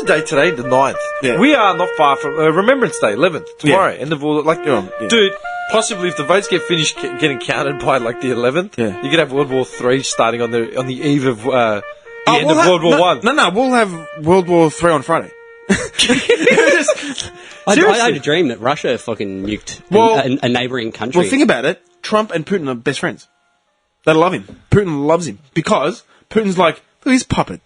the date today? The 9th. Yeah. We are not far from Remembrance Day, 11th, tomorrow. End of all, dude, possibly if the votes get finished getting counted by like the 11th, you could have World War III starting on the eve of the end of World War One. No, we'll have World War III on Friday. I had a dream that Russia fucking nuked a neighbouring country. Well, think about it. Trump and Putin are best friends. They love him. Putin loves him because Putin's like, look at his puppet.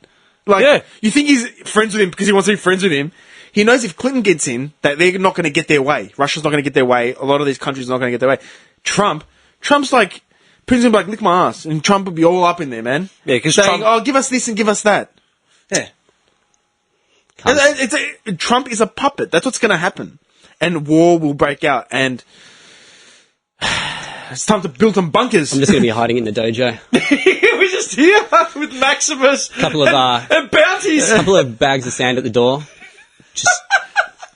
Like, you think he's friends with him because he wants to be friends with him. He knows if Clinton gets in, that they're not going to get their way. Russia's not going to get their way. A lot of these countries are not going to get their way. Trump's like, Putin's going to be like, lick my ass. And Trump will be all up in there, man. Yeah, because saying, give us this and give us that. Yeah. Trump is a puppet. That's what's going to happen. And war will break out. And it's time to build some bunkers. I'm just going to be hiding in the dojo. We're just here with Maximus and bounties. A couple of bags of sand at the door.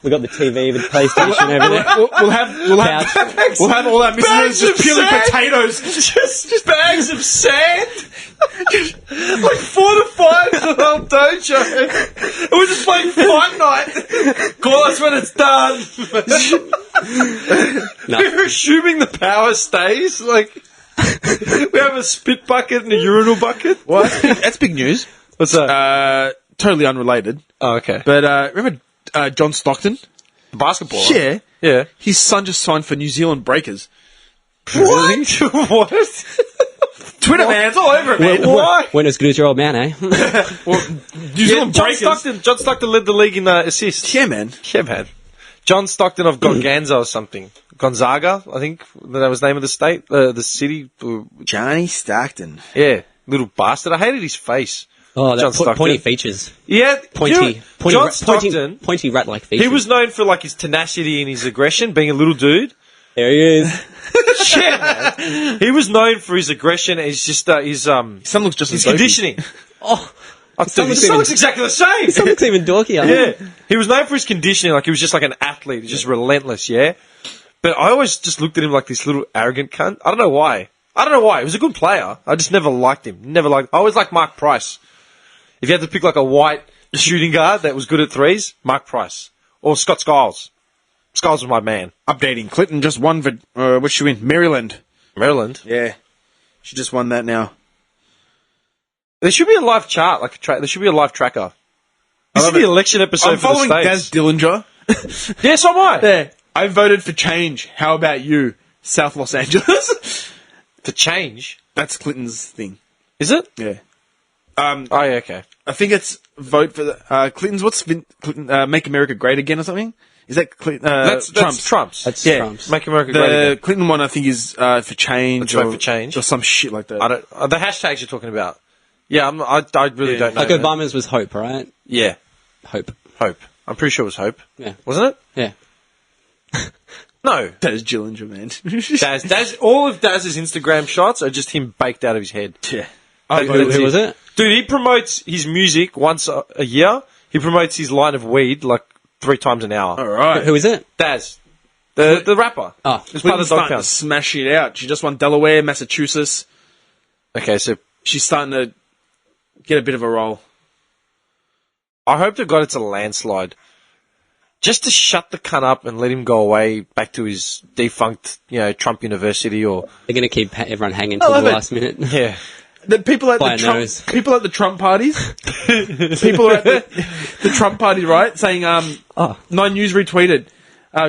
We got the TV with the PlayStation over there. We'll have all our missionaries just peeling potatoes. Just bags of sand. Like 4 to 5 the whole dojo. And we're just playing Fight Night. Call us when it's done. We're assuming the power stays. Like, we have a spit bucket and a urinal bucket. Well, that's big news. What's that? Totally unrelated. Oh, okay. But remember John Stockton? The basketball. Yeah. His son just signed for New Zealand Breakers. What? What? Twitter, man. It's all over it, man. Why? When as good as your old man, eh? New Zealand Breakers. John Stockton led the league in assists. Yeah, man. John Stockton of Gonzaga or something. Gonzaga, I think that was the name of the state, the city. Johnny Stockton. Yeah, little bastard. I hated his face. Oh, that pointy features. Yeah, pointy rat-like features. He was known for like his tenacity and his aggression, being a little dude. There he is. Yeah, man. He was known for his aggression and his son looks just his conditioning. His son looks exactly the same. His son looks even dorkier. Yeah, he was known for his conditioning. Like he was just like an athlete, just relentless. Yeah, but I always just looked at him like this little arrogant cunt. I don't know why. He was a good player. I just never liked him. I always liked Mark Price. If you had to pick like a white shooting guard that was good at threes, Mark Price. Or Scott Skiles. Skiles was my man. Updating. Clinton just won for, what'd she win? Maryland. Yeah. She just won that now. There should be a live chart, there should be a live tracker. This is the election episode I'm for the following States. Daz Dillinger. Yes, so am I. Yeah. I voted for change. How about you, South Los Angeles? For change? That's Clinton's thing. Is it? Yeah. Oh, yeah, okay. I think it's vote for the, Clinton's, Clinton, Make America Great Again or something? Is that Trump's? That's Trump's. Make America Great Again. The Clinton one, I think, is for change. Vote for change. Or some shit like that. The hashtags you're talking about. Yeah, I really don't know. Like Obama's was hope, right? Yeah. Hope. I'm pretty sure it was hope. Yeah. Wasn't it? Yeah. No. Daz Dillinger, man. Daz, all of Daz's Instagram shots are just him baked out of his head. Yeah. Who was it? Dude, he promotes his music once a year. He promotes his line of weed like 3 times an hour. All right. Who is it? Daz. The rapper. Oh. It's part of the dog pound. Smash it out. She just won Delaware, Massachusetts. Okay, so she's starting to get a bit of a roll. I hope to God it's a landslide. Just to shut the cunt up and let him go away back to his defunct, Trump University or... They're going to keep everyone hanging till the last minute. Yeah. The people at the Trump parties, people are at the Trump party, right? Saying, 9 News retweeted,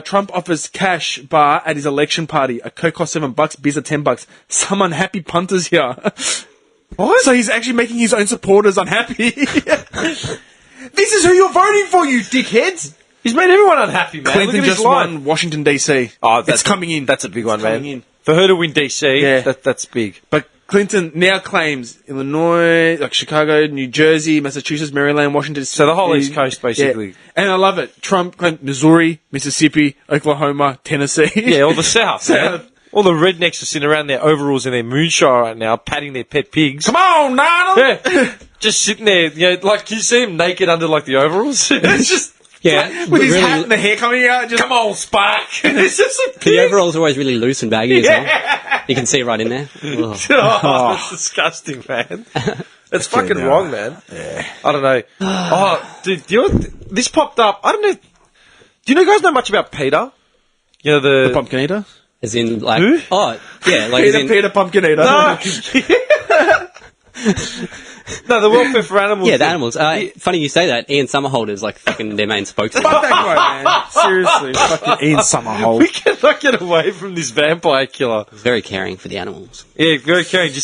Trump offers cash bar at his election party. A Coke costs $7, beers are $10. Some unhappy punters here. What? So he's actually making his own supporters unhappy. This is who you're voting for, you dickheads. He's made everyone unhappy, man. Clinton just won Washington, D.C. Oh, it's coming in. That's a big one, man. For her to win D.C., that's big. But Clinton now claims Illinois, like Chicago, New Jersey, Massachusetts, Maryland, Washington. So the whole East Coast, basically. Yeah. And I love it. Trump claimed Missouri, Mississippi, Oklahoma, Tennessee. Yeah, all the South. Man. All the rednecks are sitting around their overalls and their moonshine right now, patting their pet pigs. Come on, Donald! Yeah. Just sitting there, like you see him naked under like the overalls. It's just... Yeah, with his hat and the hair coming out. Just, come on, Spark! It's just a pig. The overall's always really loose and baggy as well. You can see right in there. Oh, that's disgusting, man. It's fucking wrong, man. Yeah. I don't know. Oh, dude, this popped up. I don't know. Do you guys know much about Peter? You know the pumpkin eater? As in, like... Who? Oh, yeah, like Peter Pumpkin Eater. No. No, the welfare for animals. Yeah, the animals. Funny you say that. Ian Somerhalder's like fucking their main spokesman. Fuck that guy, man. Seriously, fucking Ian Somerhalder. We cannot get away from this vampire killer. He's very caring for the animals. Yeah, very caring. Did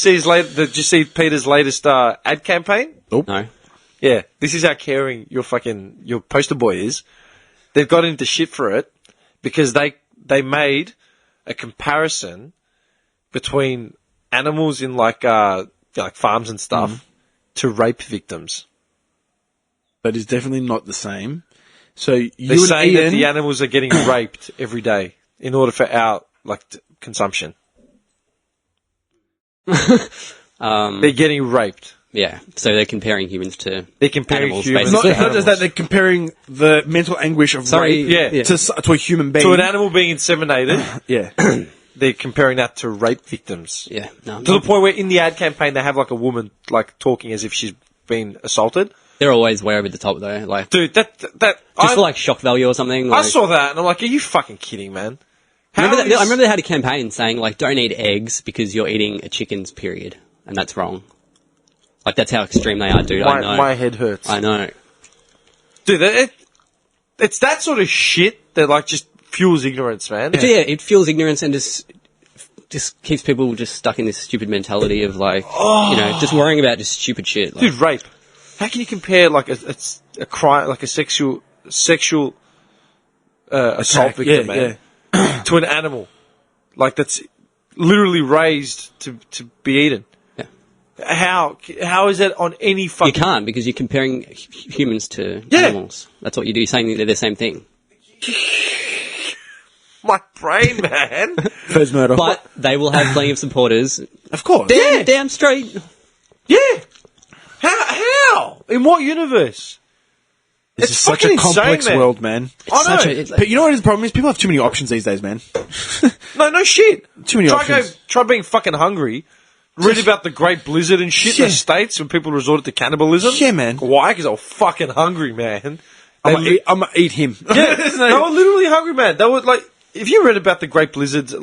you see Peter's latest ad campaign? Nope. No. Yeah, this is how caring your poster boy is. They've got into shit for it because they made a comparison between animals in like farms and stuff to rape victims. That is definitely not the same. So They're saying that the animals are getting raped every day in order for our consumption. They're getting raped. Yeah, so they're comparing humans to animals, humans. basically. Not just that, they're comparing the mental anguish of rape to a human being. To an animal being inseminated. Yeah. They're comparing that to rape victims. Yeah. No, to the point where in the ad campaign they have like a woman talking as if she's been assaulted. They're always way over the top though. Like, dude, that just for like shock value or something. I Like, saw that and I'm like, are you fucking kidding, man? I remember they had a campaign saying like, don't eat eggs because you're eating a chicken's period, and that's wrong. Like, that's how extreme they are, dude. I know. My head hurts. I know. Dude, it's that sort of shit that just fuels ignorance, man. Yeah, it fuels ignorance and just keeps people just stuck in this stupid mentality of just worrying about just stupid shit. Like, dude, rape. How can you compare a crime, like a sexual assault victim, man, to an animal that's literally raised to be eaten? Yeah. How is that on any fucking... You can't, because you're comparing humans to animals. That's what you do. You're saying they're the same thing. My brain, man. First murder. But they will have plenty of supporters. Of course. Damn straight. Yeah. How? In what universe? This is such a complex world, man. I know. But you know what the problem is? People have too many options these days, man. No shit. Too many options. Try being fucking hungry. Read about the Great Blizzard and shit in the States when people resorted to cannibalism. Yeah, man. Why? Because they were fucking hungry, man. I'm gonna eat him. Yeah, they were literally hungry, man. They were if you read about the Great Blizzards, it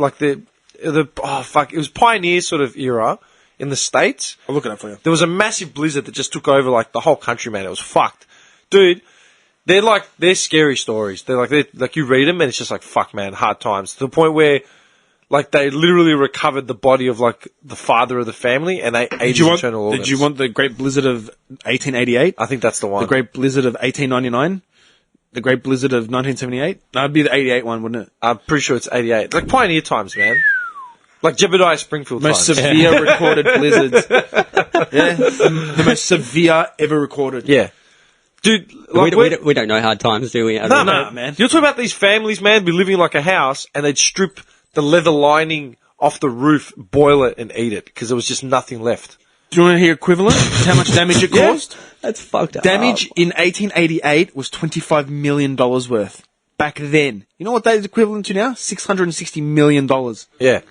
was pioneer sort of era in the States. I'll look it up for you. There was a massive blizzard that just took over the whole country, man. It was fucked. Dude, they're scary stories. They're you read them and it's just fuck, man, hard times. To the point where they literally recovered the body of the father of the family and they ate his internal organs. Did you want the Great Blizzard of 1888? I think that's the one. The Great Blizzard of 1899? The Great Blizzard of 1978? That'd be the 88 one, wouldn't it? I'm pretty sure it's 88. Pioneer times, man. Jebediah Springfield most times. Severe recorded blizzards. Yeah. The most severe ever recorded. Yeah. Dude, we don't know hard times, do we? No, man. You're talking about these families, man, be living in a house and they'd strip the leather lining off the roof, boil it and eat it because there was just nothing left. Do you want to hear equivalent? How much damage it caused? That's fucked up. Damage in 1888 was $25 million worth. Back then. You know what that is equivalent to now? $660 million. Yeah.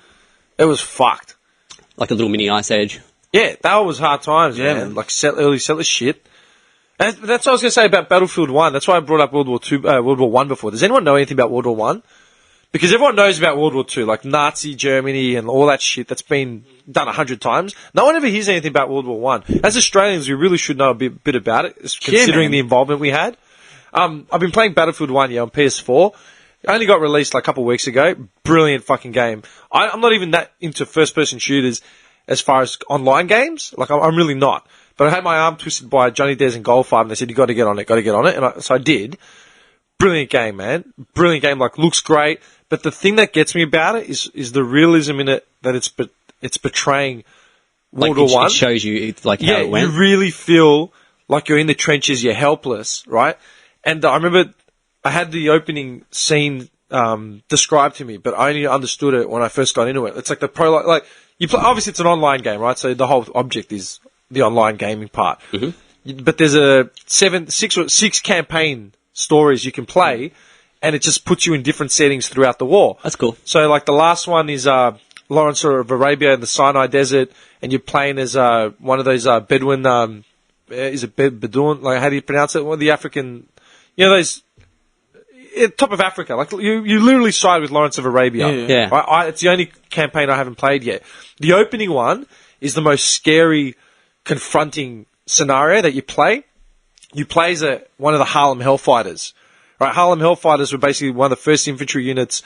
It was fucked. Like a little mini ice age. Yeah, that was hard times, man. Early settler shit. That's what I was going to say about Battlefield 1. That's why I brought up World War 1 before. Does anyone know anything about World War 1? Because everyone knows about World War II, Nazi Germany and all that shit that's been done 100 times. No one ever hears anything about World War I. As Australians, we really should know a bit about it, considering the involvement we had. I've been playing Battlefield 1 on PS4. It only got released a couple of weeks ago. Brilliant fucking game. I'm not even that into first-person shooters as far as online games. I'm really not. But I had my arm twisted by Johnny Des and Goldfarb, and they said, you got to get on it. And so I did. Brilliant game, man. Brilliant game. Looks great. But the thing that gets me about it is the realism in it, that it's portraying World War One. It shows you how it went. You really feel like you're in the trenches, you're helpless, right? And I remember I had the opening scene described to me, but I only understood it when I first got into it. It's the prologue, you play. Obviously, it's an online game, right? So the whole object is the online gaming part. Mm-hmm. But there's six campaign stories you can play. And it just puts you in different settings throughout the war. That's cool. So, the last one is, Lawrence of Arabia in the Sinai Desert, and you're playing as one of those Bedouin. Is it Bedouin? Like, how do you pronounce it? One of the African, those top of Africa. Like, you literally side with Lawrence of Arabia. Yeah. It's the only campaign I haven't played yet. The opening one is the most scary, confronting scenario that you play. You play as one of the Harlem Hellfighters. Right? Harlem Hellfighters were basically one of the first infantry units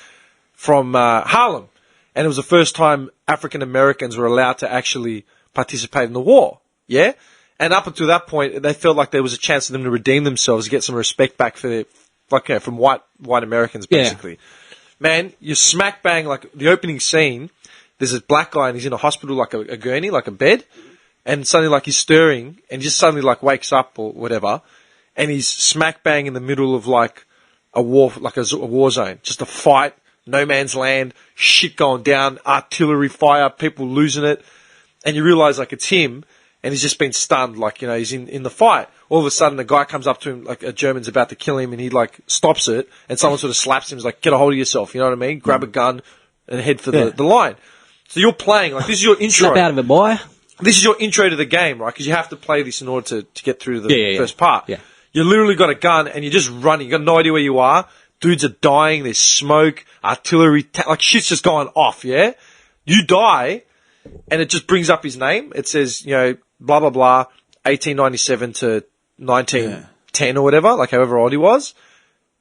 from Harlem. And it was the first time African Americans were allowed to actually participate in the war. Yeah? And up until that point, they felt like there was a chance for them to redeem themselves, get some respect back for from white Americans, basically. Yeah. Man, you smack bang, like, the opening scene, there's this black guy and he's in a hospital, like a gurney, like a bed, and suddenly, like, he's stirring, and he just suddenly, like, wakes up or whatever, and he's smack bang in the middle of, like, a war zone. Just a fight, no man's land, shit going down, artillery fire, people losing it, and you realise, like, it's him, and he's just been stunned, like, he's in the fight. All of a sudden, a guy comes up to him, like, a German's about to kill him, and he, like, stops it, and someone sort of slaps him, he's like, get a hold of yourself, you know what I mean? Grab a gun and head for the line. So you're playing, like, this is your intro. Snap out of it, boy. This is your intro to the game, right? Because you have to play this in order to get through the first part. Yeah. You literally got a gun, and you're just running. You got no idea where you are. Dudes are dying, there's smoke, artillery, like, shit's just going off, yeah? You die, and it just brings up his name. It says, blah, blah, blah, 1897 to 1910 or whatever, like however old he was.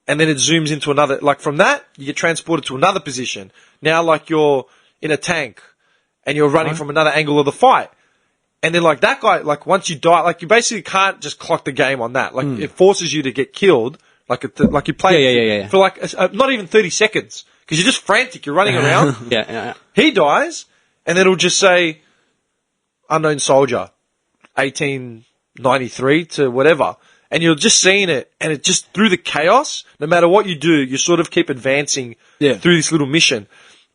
And then it zooms into another, like from that, you get transported to another position. Now, like, you're in a tank and you're running from another angle of the fight. And then, like, that guy, like, once you die, like, you basically can't just clock the game on that. Like, it forces you to get killed, like you play for like, not even 30 seconds. Because you're just frantic, you're running around. He dies, and then it'll just say, unknown soldier, 1893 to whatever. And you're just seeing it, and it just, through the chaos, no matter what you do, you sort of keep advancing through this little mission.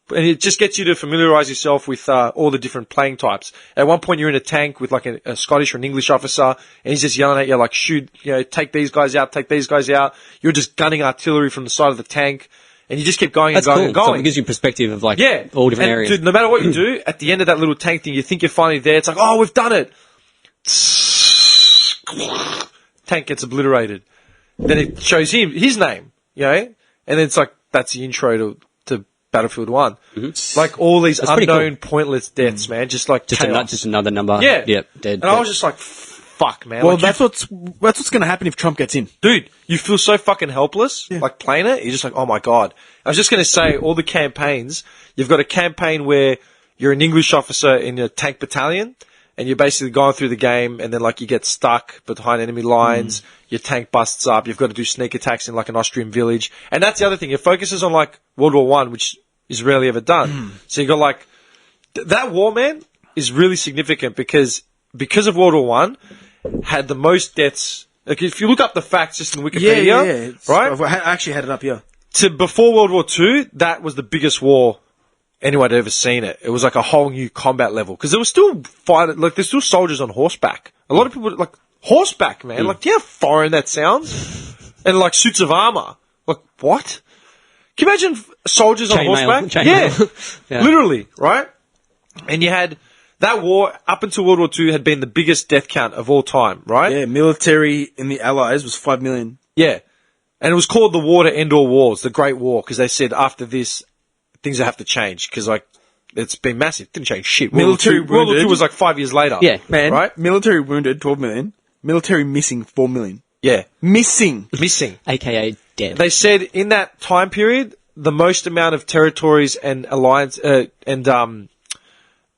And it just gets you to familiarise yourself with all the different playing types. At one point, you're in a tank with like a Scottish or an English officer, and he's just yelling at you like, shoot, take these guys out, take these guys out. You're just gunning artillery from the side of the tank, and you just keep going and going and going. So it gives you perspective of like all different areas. Dude, no matter what you do, at the end of that little tank thing, you think you're finally there. It's like, oh, we've done it. Tank gets obliterated. Then it shows him his name, and then it's like, that's the intro to Battlefield 1. Like, all these unknown, pointless deaths, man. Just like just another number. Yeah. Yep, dead. And I was just like, fuck, man. Well, like, that's what's going to happen if Trump gets in. Dude, you feel so fucking helpless, like, playing it. You're just like, oh my God. I was just going to say, all the campaigns, you've got a campaign where you're an English officer in a tank battalion, and you're basically going through the game, and then, like, you get stuck behind enemy lines, your tank busts up, you've got to do sneak attacks in, like, an Austrian village. And that's the other thing. It focuses on, like, World War One, which is rarely ever done. So you got, like, that war, man, is really significant because of World War One, had the most deaths. Like, if you look up the facts just in Wikipedia, right? I actually had it up here. To before World War Two, that was the biggest war anyone had ever seen it. It was like a whole new combat level. Because there was still there's still soldiers on horseback. A lot of people, like, horseback, man. Like, do you know how foreign that sounds? And, like, suits of armour. Like, what? Can you imagine soldiers on horseback? Yeah, literally, right? And you had that war, up until World War II, had been the biggest death count of all time, right? Yeah, military in the Allies was 5 million. Yeah. And it was called the War to End All Wars, the Great War, because they said after this, things have to change, because, like, it's been massive. It didn't change shit. World War II was like 5 years later. Yeah, man. Right? Military wounded, 12 million. Military missing, 4 million. Yeah. Missing. AKA dead. They said in that time period, the most amount of territories and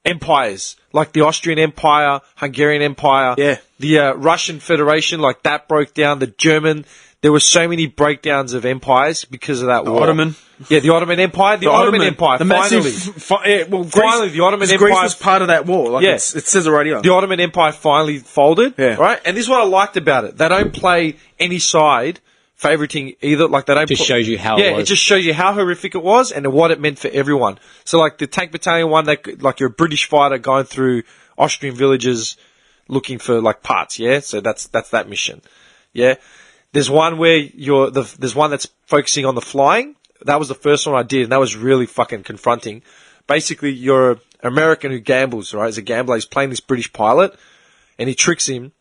empires, like the Austrian Empire, Hungarian Empire, the Russian Federation, like that broke down, the German. There were so many breakdowns of empires because of that war. Ottoman. Yeah, the Ottoman Empire. The Ottoman Empire, the finally. Finally, the Ottoman Empire. Greece was part of that war. Like, it says it right here. The Ottoman Empire finally folded, Yeah. right? And this is what I liked about it. They don't play any side favoriting either. Like, they don't. Just shows you how it was. It just shows you how horrific it was and what it meant for everyone. So, like, the Tank Battalion one, like, you're a British fighter going through Austrian villages looking for, like, parts, yeah? So that's that mission, yeah? There's one where there's one that's focusing on the flying. That was the first one I did, and that was really fucking confronting. basically you're an American who gambles, right? As a gambler, he's playing this British pilot, and he tricks him,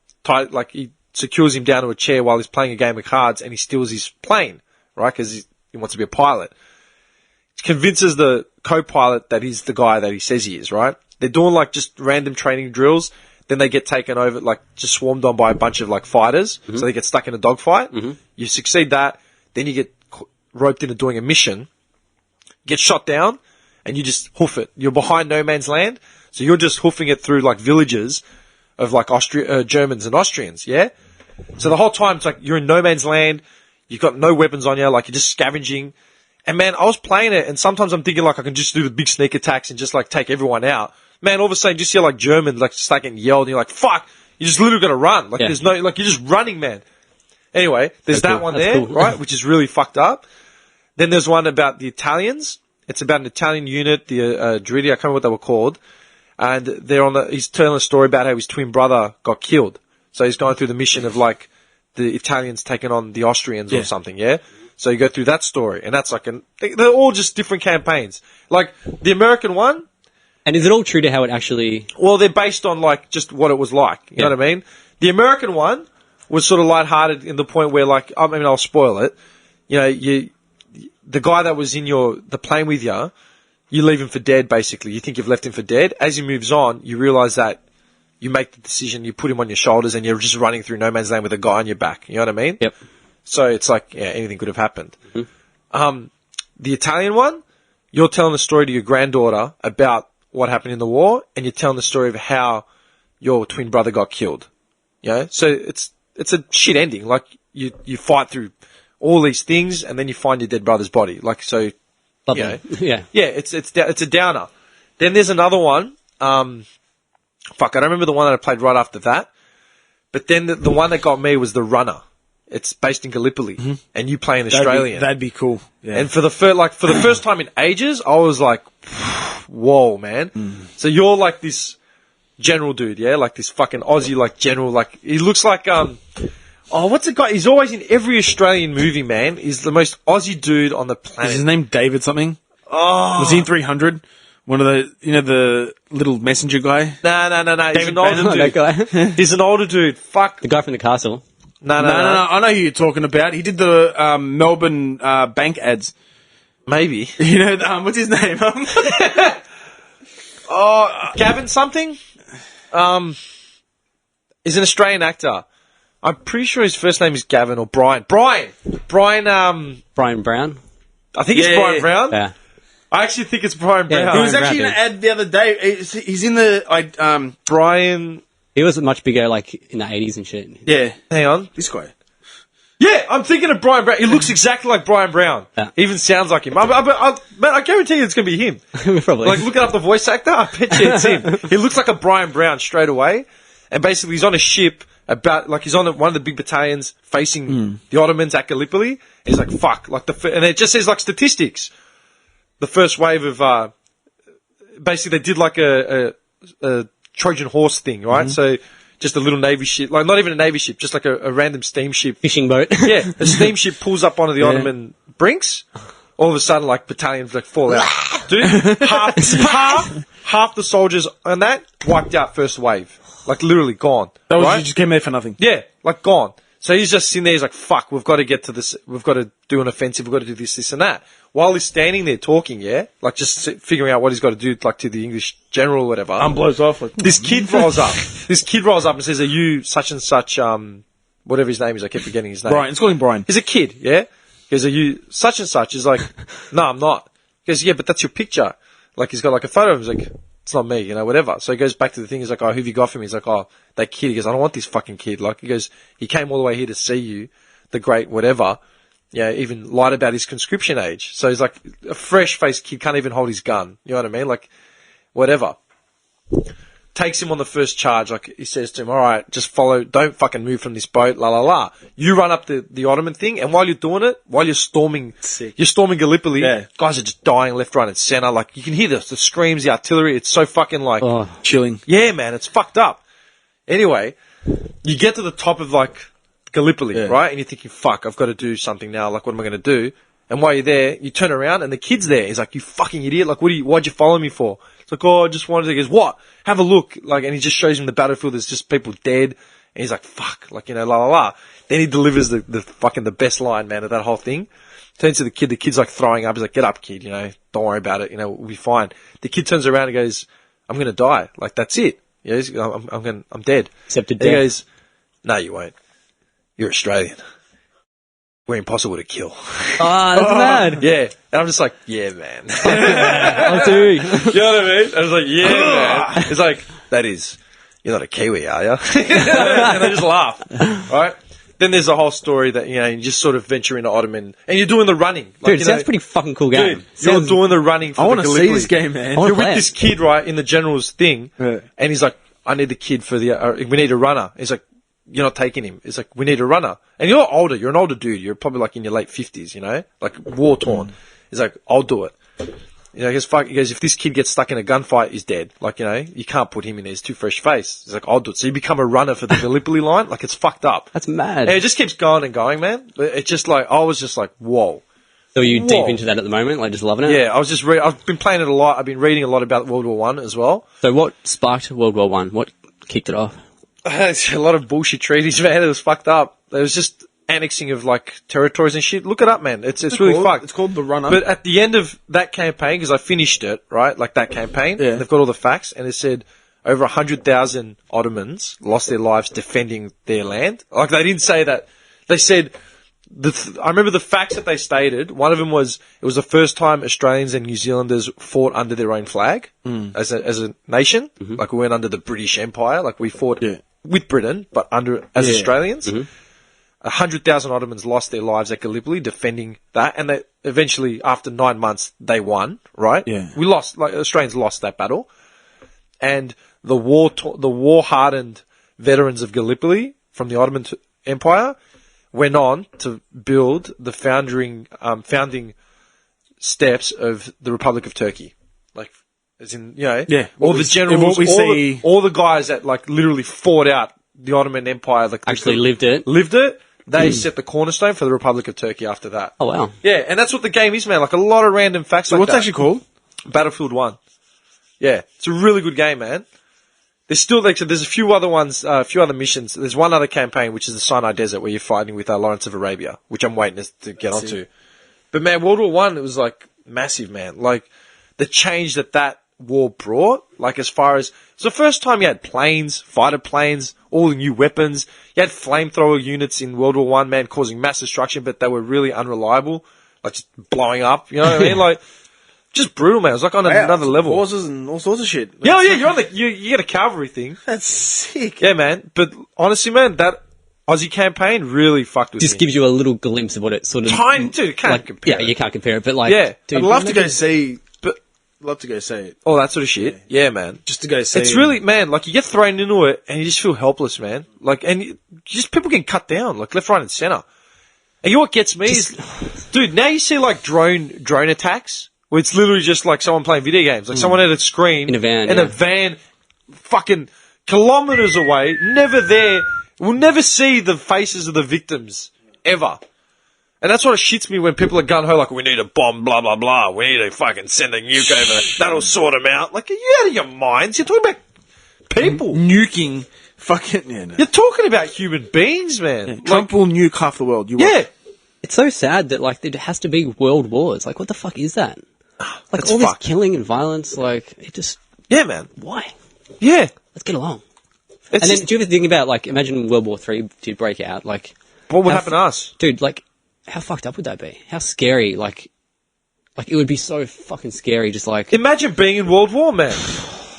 he secures him down to a chair while he's playing a game of cards, and he steals his plane, right? Because he wants to be a pilot. Convinces the co-pilot that he's the guy that he says he is, right? They're doing like just random training drills. Then they get taken over, like just swarmed on by a bunch of like fighters. Mm-hmm. So they get stuck in a dogfight. Mm-hmm. You succeed that. Then you get roped into doing a mission. Get shot down and you just hoof it. You're behind no man's land. So you're just hoofing it through like villages of like Germans and Austrians. Yeah. So the whole time it's like you're in no man's land. You've got no weapons on you. Like you're just scavenging. And man, I was playing it, and sometimes I'm thinking like I can just do the big sneak attacks and just like take everyone out. Man, all of a sudden you just hear like German like start getting yelled, and you're like, "Fuck!" You just literally got to run. Like there's no like you're just running, man. Anyway, there's that one there, right, which is really fucked up. Then there's one about the Italians. It's about an Italian unit, the Dridi. I can't remember what they were called, and he's telling a story about how his twin brother got killed. So he's going through the mission of like the Italians taking on the Austrians or something. Yeah. So you go through that story, and that's like they're all just different campaigns. Like, the American one... And is it all true to how it actually... Well, they're based on, like, just what it was like. You know what I mean? The American one was sort of lighthearted in the point where, like... I mean, I'll spoil it. You know, the guy that was in the plane with you leave him for dead, basically. You think you've left him for dead. As he moves on, you realise that you make the decision, you put him on your shoulders, and you're just running through no man's land with a guy on your back. You know what I mean? Yep. So it's like, anything could have happened. Mm-hmm. The Italian one, you're telling the story to your granddaughter about what happened in the war, and you're telling the story of how your twin brother got killed. You know? So it's a shit ending. Like, you fight through all these things, and then you find your dead brother's body. Like, so, you know. Yeah. Yeah, it's a downer. Then there's another one. I don't remember the one that I played right after that. But then the one that got me was The Runner. It's based in Gallipoli, and you play an Australian. That'd be cool. Yeah. And for the first time in ages, I was like, "Whoa, man!" So you're like this general dude, yeah, like this fucking Aussie, like general, like he looks like what's the guy? He's always in every Australian movie, man. He's the most Aussie dude on the planet. Is his name David something? Oh, was he in 300? One of the little messenger guy? No. He's an older dude. That guy. He's an older dude. Fuck The guy from the castle. No. I know who you're talking about. He did the Melbourne bank ads. Maybe. You know, what's his name? Gavin something? He's an Australian actor. I'm pretty sure his first name is Gavin or Brian. Brian, Brian Brown? I think it's Brian Brown. Yeah. I actually think it's Brian Brown. Yeah, he was actually in an ad the other day. He's in the... Brian... He was much bigger, like, in the 80s and shit. Yeah. Hang on. This guy. Yeah, I'm thinking of Brian Brown. He looks exactly like Brian Brown. Yeah. He even sounds like him. I guarantee you it's going to be him. Probably. Like, looking up the voice actor, I bet you it's him. He looks like a Brian Brown straight away. And basically, he's on a ship he's on one of the big battalions facing the Ottomans at Gallipoli. He's like, fuck. And it just says, like, statistics. The first wave of, basically, they did like a Trojan horse thing, right? So just a little navy ship, like not even a navy ship, just like a random steamship. Fishing boat. Yeah, a steamship pulls up onto the Ottoman brinks. All of a sudden, like battalions like fall out. Dude, half the soldiers on that wiped out first wave, like literally gone. That was right? You just came there for nothing. Yeah, like gone. So he's just sitting there. He's like, "Fuck, we've got to get to this. We've got to do an offensive. We've got to do this, and that." While he's standing there talking, yeah, like just figuring out what he's got to do, like to the English general or whatever. Blows off. Like, This kid rolls up. And says, "Are you such and such? Whatever his name is, I keep forgetting his name." Brian. Let's call him Brian. He's a kid, yeah. He goes, "Are you such and such?" He's like, "No, I'm not." He goes, "Yeah, but that's your picture." Like he's got like a photo of him. He's like, "It's not me, you know, whatever." So he goes back to the thing. He's like, "Oh, who have you got for me?" He's like, "Oh, that kid." He goes, "I don't want this fucking kid." Like he goes, "He came all the way here to see you, the great whatever." Yeah, even lied about his conscription age. So he's like a fresh-faced kid, can't even hold his gun. You know what I mean? Like, whatever. Takes him on the first charge. Like, he says to him, "All right, just follow, don't fucking move from this boat, la la la." You run up the Ottoman thing, and while you're doing it, while you're storming Gallipoli, guys are just dying left, right, and center. Like, you can hear the screams, the artillery. It's so fucking like... Oh, chilling. Yeah, man, it's fucked up. Anyway, you get to the top of, like... Gallipoli, right? And you're thinking, fuck, I've got to do something now. Like, what am I going to do? And while you're there, you turn around and the kid's there. He's like, you fucking idiot. Like, why'd you follow me for? It's like, oh, I just wanted to. He goes, what? Have a look. Like, and he just shows him the battlefield. There's just people dead. And he's like, fuck. Like, la, la, la. Then he delivers the best line, man, of that whole thing. Turns to the kid. The kid's like throwing up. He's like, get up, kid. Don't worry about it. We'll be fine. The kid turns around and goes, I'm going to die. Like, that's it. I'm dead. Accepted death. He goes, no, you won't. You're Australian. We're impossible to kill. that's mad. Yeah. And I'm just like, yeah, man. I'll do. You know what I mean? I was like, yeah, man. It's like, you're not a Kiwi, are you? And I just laugh. Right? Then there's a whole story that, you just sort of venture into Ottoman, and you're doing the running. Like, Dude, it sounds pretty fucking cool game. Dude, you're doing the running for I want to Gallipoli. see this game, man. You're with this kid, right, in the general's thing, Yeah. and he's like, I need the kid for we need a runner. He's like, you're not taking him. It's like, we need a runner. And you're older. You're an older dude. You're probably like in your late 50s, like war torn. He's like, I'll do it. He goes, fuck. He goes, if this kid gets stuck in a gunfight, he's dead. Like, you can't put him in there. He's too fresh face. He's like, I'll do it. So you become a runner for the Gallipoli line. Like, it's fucked up. That's mad. And it just keeps going and going, man. It's just like, I was just like, whoa. So are you deep into that at the moment? Like, just loving it? Yeah, I've been playing it a lot. I've been reading a lot about World War One as well. So what sparked World War One? What kicked it off? It's a lot of bullshit treaties, man. It was fucked up. It was just annexing of like territories and shit. Look it up, man. It's really fucked. It's called The Runner. But at the end of that campaign, because I finished it, right? Like that campaign, Yeah. they've got all the facts, and it said over 100,000 Ottomans lost their lives defending their land. Like they didn't say that. They said I remember the facts that they stated. One of them was it was the first time Australians and New Zealanders fought under their own flag as a nation. Mm-hmm. Like we went under the British Empire. Like we fought with Britain, but as Australians. Mm-hmm. 100,000 Ottomans lost their lives at Gallipoli defending that, and they eventually, after 9 months, they won. Right? Yeah. We lost. Like Australians lost that battle, and the war-hardened veterans of Gallipoli from the Ottoman Empire went on to build the founding steps of the Republic of Turkey. Like, as in, all the generals, all the guys that like literally fought out the Ottoman Empire, like actually lived it. They set the cornerstone for the Republic of Turkey after that. Oh wow! Yeah, and that's what the game is, man. Like a lot of random facts. So like what's that. actually called? Battlefield 1. Yeah, it's a really good game, man. There's still there's a few other ones, a few other missions. There's one other campaign, which is the Sinai Desert, where you're fighting with Lawrence of Arabia, which I'm waiting to get onto. But man, World War One, it was like massive, man. Like the change that war brought, like as far as it's the first time you had planes, fighter planes, all the new weapons. You had flamethrower units in World War One, man, causing mass destruction, but they were really unreliable, like just blowing up. You know what I mean? Like. Just brutal, man. It was like on another level. Horses and all sorts of shit. Yeah, you're on you get a cavalry thing. That's sick. Yeah, man. But honestly, man, that Aussie campaign really fucked with me. Just gives you a little glimpse of what it sort of... Dude, can't compare Yeah, you can't compare it, but like... Yeah. I'd love to go see it. All that sort of shit. Yeah, man. Just to go see It's really, man, like you get thrown into it and you just feel helpless, man. Like, and just people getting cut down, like left, right and centre. And you know what gets me is, dude, now you see like drone attacks. Where it's literally just like someone playing video games. Like someone at a screen. In a van. A van fucking kilometres away, never there. We'll never see the faces of the victims. Ever. And that's what shits me when people are gung-ho like, we need a bomb, blah, blah, blah. We need to fucking send a nuke over there. That'll sort them out. Like, are you out of your minds? You're talking about people. Nuking fucking... Yeah, no. You're talking about human beings, man. Yeah, Trump will nuke half the world. It's so sad that like there has to be world wars. Like, what the fuck is that? Like That's all this fucked. killing and violence, like it just... Yeah, man. Why? Yeah. Let's get along. It's And then just, do you ever think about, like, imagine World War III did break out, like... what would how happen to us? Dude, like, how fucked up would that be? How scary, like it would be so fucking scary, just like... Imagine being in World War, man.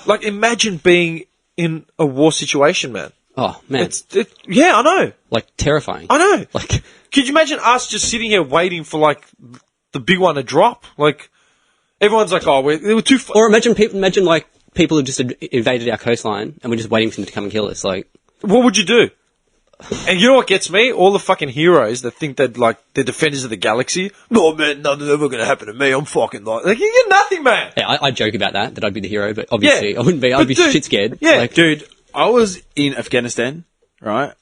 Like, imagine being in a war situation, man. Oh, man. Yeah, I know. Like, terrifying. I know. Like... Could you imagine us just sitting here waiting for, like, the big one to drop? Like, everyone's like, oh, they were too... Or imagine like, people who just invaded our coastline and we're just waiting for them to come and kill us, like... What would you do? And you know what gets me? All the fucking heroes that think that, like, they're defenders of the galaxy. No, man, nothing's ever going to happen to me. I'm fucking like you get nothing, man. Yeah, I joke about that I'd be the hero, but obviously I wouldn't be. I'd be dude, shit scared. Yeah, like, Dude, I was in Afghanistan, right?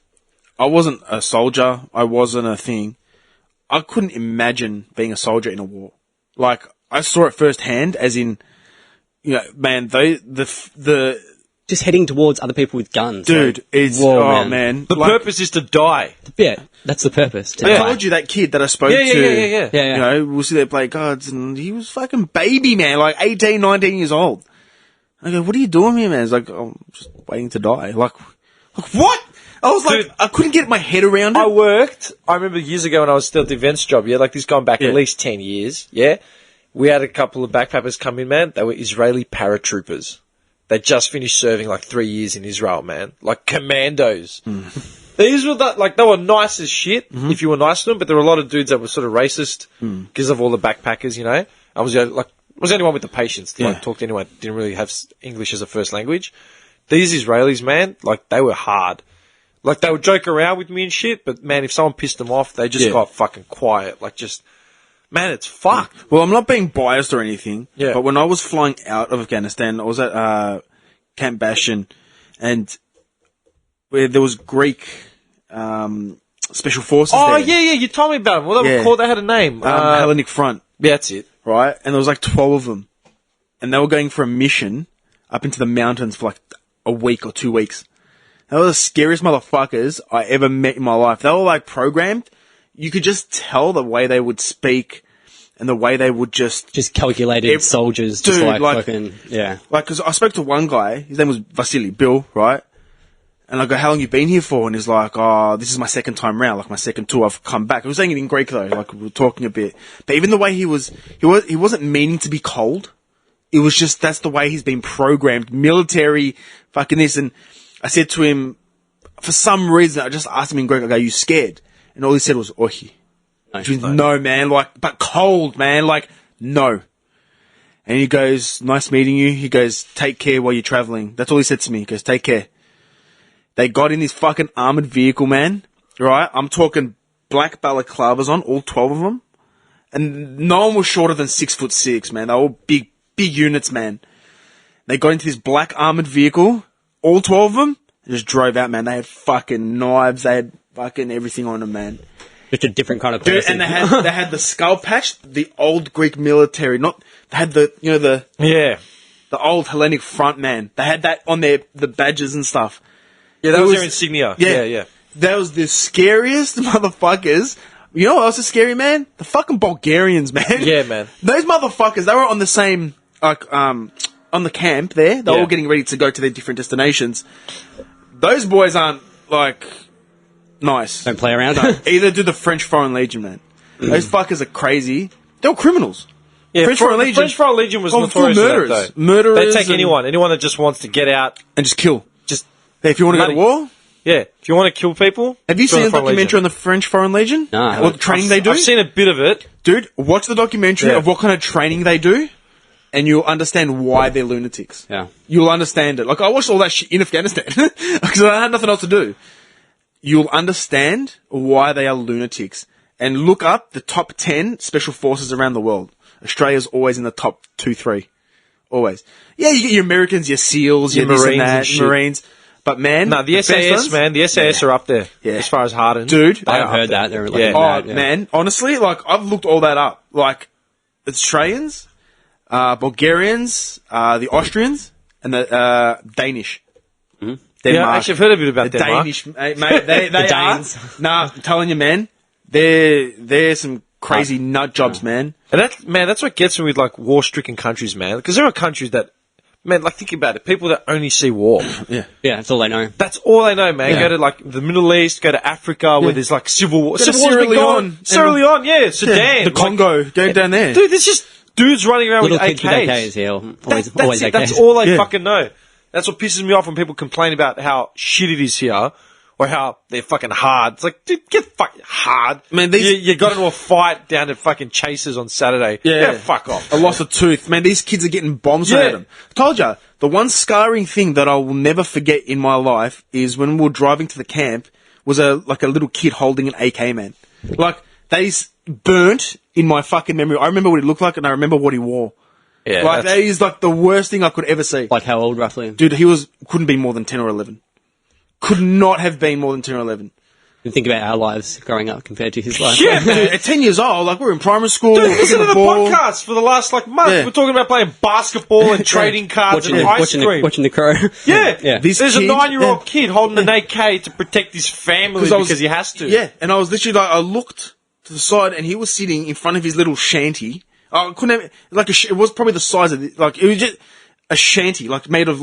I wasn't a soldier. I wasn't a thing. I couldn't imagine being a soldier in a war. Like, I saw it firsthand, as in, you know, man, the Just heading towards other people with guns. dude, like, it's, whoa, oh man. The purpose is to die. Yeah, that's the purpose. To I die. told you that kid that I spoke Yeah, to. yeah. Yeah, yeah. You know, we'll sit there play cards, and he was fucking baby, man, like 18, 19 years old. I go, what are you doing here, man? He's like, oh, I'm just waiting to die. Like what? I was like, Dude, I couldn't get my head around it. I remember years ago when I was still at the events job, like this going back at least 10 years, we had a couple of backpackers come in, man. They were Israeli paratroopers. They just finished serving like 3 years in Israel, man. Like commandos. These were they were nice as shit if you were nice to them, but there were a lot of dudes that were sort of racist because of all the backpackers, you know. I was the only one with the patience to talk to anyone that didn't really have English as a first language. These Israelis, man, like they were hard. Like they would joke around with me and shit, but man, if someone pissed them off, they just got fucking quiet. Like just, man, it's fucked. Well, I'm not being biased or anything, Yeah. but when I was flying out of Afghanistan, I was at Camp Bastion, and where there was Greek special forces Oh, there. yeah, you told me about them. What they were called, they had a name. Hellenic Front, Yeah, that's it. right? And there was like 12 of them, and they were going for a mission up into the mountains for like a week or 2 weeks. They were the scariest motherfuckers I ever met in my life. They were like programmed. You could just tell the way they would speak and the way they would just calculated soldiers, just Dude, like- fucking, yeah. like, because I spoke to one guy, his name was Vasily, Bill, right? And I go, how long you been here for? And he's like, oh, this is my second time round, like my second tour, I've come back. I was saying it in Greek though, like we were talking a bit. But even the way he wasn't meaning to be cold. It was just, that's the way he's been programmed. Military, fucking this. And I said to him, for some reason, I just asked him in Greek, I go, are you scared? And all he said was, ohi. Which means no, man, like, but cold, man, like, no. And he goes, nice meeting you. He goes, take care while you're traveling. That's all he said to me. He goes, take care. They got in this fucking armored vehicle, man. Right? I'm talking black balaclavas on, all 12 of them. And no one was shorter than 6'6", man. They were all big units, man. They got into this black armored vehicle, all 12 of them, and just drove out, man. They had fucking knives. They had fucking everything on them, man. Just a different kind of Dude, person. and they had the skull patch, the old Greek military, they had the old Hellenic Front, man. They had that on the badges and stuff. Yeah, that was their insignia. Yeah. That was the scariest motherfuckers. You know what else is scary, man? The fucking Bulgarians, man. Yeah, man. Those motherfuckers, they were on the same, on the camp there. They were all getting ready to go to their different destinations. Those boys aren't, like, nice. Don't play around. Either do the French Foreign Legion, man. Those fuckers are crazy. They were criminals. Yeah, French Foreign Legion was full notorious murderers. for that, though. Murderers. They take anyone that just wants to get out. And just kill. Just Hey, if you want to go to war, yeah. If you want to kill people, have you join seen a Front documentary Legion. on the French Foreign Legion? No, I What training they do? I've seen a bit of it. Dude, watch the documentary Yeah. of what kind of training they do, and you'll understand why they're lunatics. Yeah. You'll understand it. Like, I watched all that shit in Afghanistan, because I had nothing else to do. You'll understand why they are lunatics. And look up the top 10 special forces around the world. Australia's always in the top 2, 3. Always. Yeah, you get your Americans, your SEALs, your this and Marines that, and shit. Marines. But man, No, the best SAS, ones- man. The SAS are up there. Yeah. As far as hardened. Dude, I they have are heard up there. that. They're like, Yeah. Oh, yeah. man, honestly, like, I've looked all that up. Like, Australians, Bulgarians, the Austrians, and the Danish. Denmark. Yeah, actually, I've heard a bit about the Denmark. Danish, mate, they The are. Danes. Nah, I'm telling you, man, they're some crazy nut jobs, man. And that's what gets me with like war-stricken countries, man. Because there are countries that, man, like think about it. People that only see war. Yeah. Yeah, that's all they know. That's all they know, man. Yeah. Go to like the Middle East, go to Africa where there's like civil war. Go to Civil war's Sierra been gone. Leone. Sierra Leone, yeah, Sudan, The Congo, go down there. Dude, there's just dudes running around Little with kids AKs. with AKs, yeah. That's Always it. AKs. That's all they Yeah. fucking know. That's what pisses me off when people complain about how shit it is here. Or how they're fucking hard. It's like, dude, get fucking hard. Man, you got into a fight down at fucking Chasers on Saturday. Yeah. Fuck off. I lost a tooth. Man, these kids are getting bombs thrown at them. I told ya, the one scarring thing that I will never forget in my life is when we were driving to the camp was a little kid holding an AK, man. Like, burnt in my fucking memory. I remember what he looked like and I remember what he wore. Yeah, Like, that is like the worst thing I could ever see. Like how old, roughly? Dude, couldn't be more than 10 or 11. Could not have been more than 10 or 11. And think about our lives growing up compared to his life. Yeah, man. At 10 years old, like we're in primary school. Dude, listen to the ball. podcast for the last month. Yeah. We're talking about playing basketball and trading cards and ice cream. Watching the Crow. Yeah. Yeah. This There's a kid- 9-year-old kid holding an AK to protect his family because he has to. Yeah, and I was literally like, I looked to the side, and he was sitting in front of his little shanty. I couldn't have, it was probably the size of it was just a shanty, made of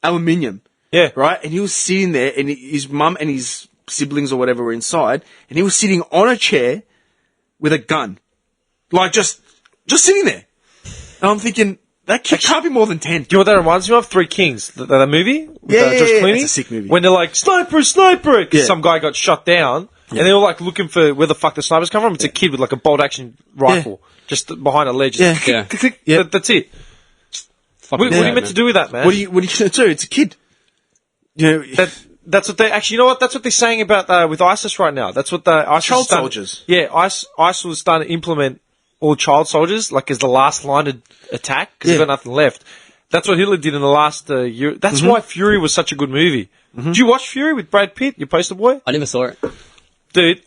aluminium. Yeah. Right? And he was sitting there, and his mum and his siblings or whatever were inside, and he was sitting on a chair with a gun. Just sitting there. And I'm thinking, that kid can't be more than 10. Do you know what that reminds me of? Three Kings, the movie? With, Yeah, George yeah, Clooney? it's a sick movie. When they're like, sniper, sniper! Because Yeah. some guy got shot down, and they're all looking for where the fuck the snipers come from. It's a kid with a bolt-action rifle, just behind a ledge. Yeah. Just Yeah. click, click, Yeah. That's it. Fucking What are you bad, meant to do with that, man? What are you going to do? It's a kid. You know, That's what they actually. You know what? That's what they're saying about with ISIS right now. That's what the ISIS Child is starting- soldiers. Yeah, ISIS was starting to implement all child soldiers as the last line of attack because Yeah. they've got nothing left. That's what Hitler did in the last year. That's why Fury was such a good movie. Did you watch Fury with Brad Pitt, your poster boy? I never saw it. Dude,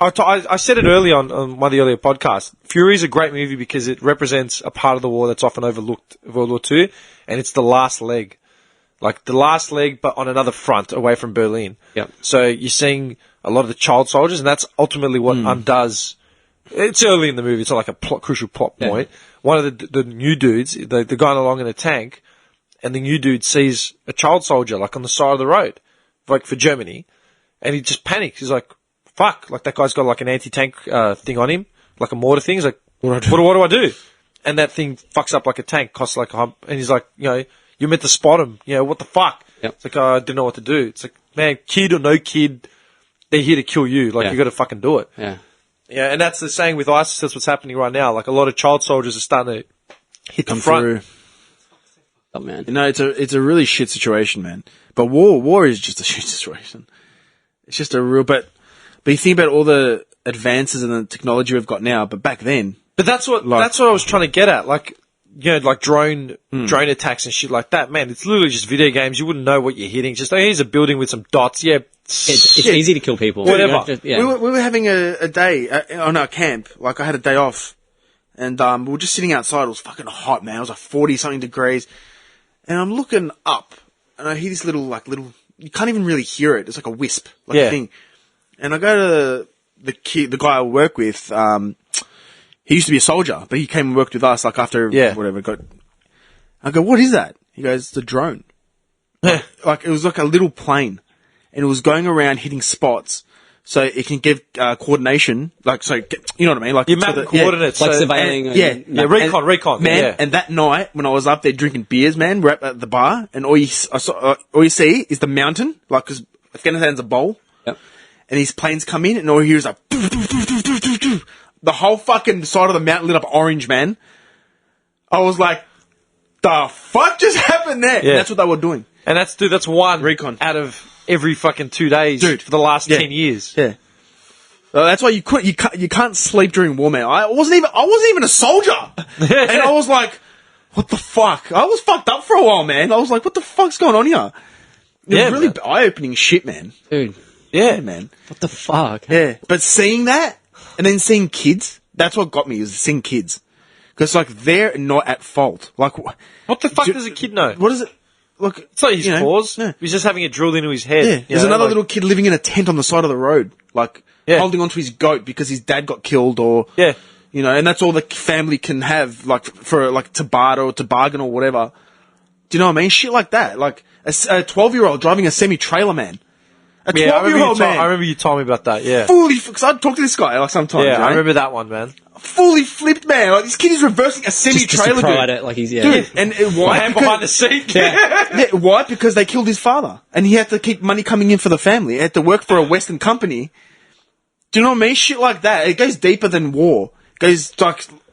I said it early on one of the earlier podcasts. Fury is a great movie because it represents a part of the war that's often overlooked, World War II, and it's the last leg. The last leg, but on another front, away from Berlin. Yep. So you're seeing a lot of the child soldiers, and that's ultimately what undoes. It's early in the movie. It's not a crucial plot point. One of the new dudes, the guy along in a tank, and the new dude sees a child soldier on the side of the road, for Germany, and he just panics. He's like, "Fuck!" That guy's got an anti-tank thing on him, a mortar thing. He's like, "What do I do?" And that thing fucks up like a tank, costs a hump, and he's like, you're meant to spot him. What the fuck? Yep. It's I didn't know what to do. It's man, kid or no kid, they're here to kill you. You got to fucking do it. Yeah. Yeah, and that's the saying with ISIS. That's what's happening right now. A lot of child soldiers are starting to hit the front. through. Oh, man. It's a really shit situation, man. But war is just a shit situation. It's just a real, but you think about all the advances in the technology we've got now, but back then. But that's what I was trying to get at. Drone attacks and shit like that. Man, it's literally just video games. You wouldn't know what you're hitting. Just here's a building with some dots. Yeah, It's easy to kill people. Whatever. You don't have to- yeah. We were having a day on our camp. I had a day off, and we were just sitting outside. It was fucking hot, man. It was 40-something degrees. And I'm looking up, and I hear this little, you can't even really hear it. It's like a wisp, a thing. And I go to the guy I work with, he used to be a soldier, but he came and worked with us, after whatever. I go, what is that? He goes, it's a drone. It was like a little plane, and it was going around hitting spots, so it can give coordination, you know what I mean? you map coordinates. surveilling. Recon. Man, Yeah. and that night when I was up there drinking beers, man, we're at the bar, and all you see is the mountain, because Afghanistan's a bowl, Yep. and these planes come in, and all you hear is the whole fucking side of the mountain lit up orange, man. I was like, the fuck just happened there? Yeah. And that's what they were doing. And that's one Recon. out of every fucking 2 days for the last 10 years. Yeah. That's why you can't sleep during war, man. I wasn't even a soldier. And I was like, what the fuck? I was fucked up for a while, man. I was like, what the fuck's going on here? It was really eye-opening shit, man. Dude. Yeah, man. What the fuck? Yeah. But seeing that, and then seeing kids, that's what got me, is seeing kids. Because, they're not at fault. What the fuck does a kid know? What is it? Look, It's not his cause. Yeah. He's just having it drilled into his head. Yeah. There's another little kid living in a tent on the side of the road, holding onto his goat because his dad got killed, or and that's all the family can have, to barter or to bargain or whatever. Do you know what I mean? Shit like that, a 12-year-old driving a semi-trailer, man. A 12-year-old man. I remember you told me about that. Yeah. Because I'd talk to this guy sometimes. Yeah, I right? remember that one, man. Fully flipped, man. This kid is reversing a Just to semi-trailer, pry at dude. it like he's, Dude, and why? Hand behind the seat. Yeah, why? Because they killed his father, and he had to keep money coming in for the family. He had to work for a Western company. Do you know what I mean? Shit like that. It goes deeper than war. It goes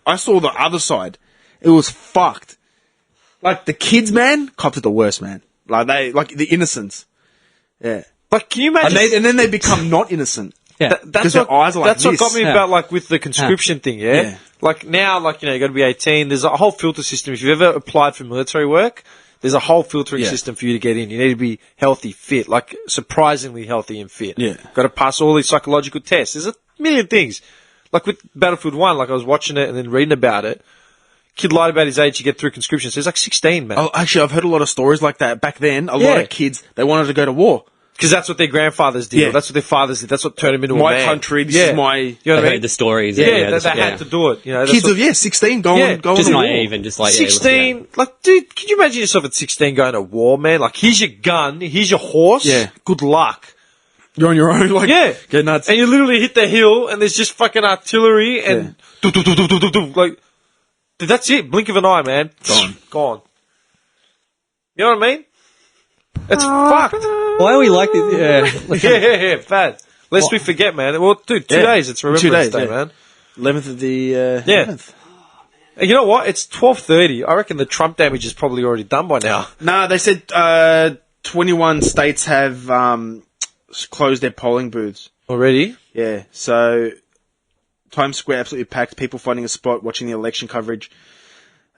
I saw the other side. It was fucked. The kids, man, copped it the worst, man. The innocents. Yeah. Can you imagine? And then they become not innocent. Yeah. That's their eyes are like that's what this. got me about with the conscription thing, yeah? Yeah. Now, you got to be 18. There's a whole filter system. If you've ever applied for military work, There's a whole filtering Yeah. system for you to get in. You need to be healthy, fit, like surprisingly healthy and fit. Yeah. Got to pass all these psychological tests. There's a million things. Like with Battlefield 1, like I was watching it and then reading about it. Kid lied about his age to get through conscription. So he's like 16, man. Oh, actually, I've heard a lot of stories like that. Back then, a lot Yeah. of kids, they wanted to go to war. Because that's what their grandfathers did. Yeah. Or that's what their fathers did. That's what turned him into a My man. country, this Yeah. is my... You know I what I heard mean? the stories. Yeah, yeah, they had to do it. You know, that's Kids what- of, 16, go on just to war. naive and just like 16, like, dude, can you imagine yourself at 16 going to war, man? Like, here's your gun, here's your horse. Yeah. Good luck. You're on your own, like, Yeah. get nuts. And you literally hit the hill, and there's just fucking artillery, and like, dude, that's it. Blink of an eye, man. Gone. You know what I mean? It's fucked. Why are we like this? Yeah. Yeah, bad. Lest we forget, man. Well, dude, 2 days. It's Remembrance Day, man. 11th of the, Yeah. 11th. And you know what? It's 12:30. I reckon the Trump damage is probably already done by now. No, they said 21 states have closed their polling booths. Already? Yeah, so Times Square absolutely packed, people finding a spot, watching the election coverage.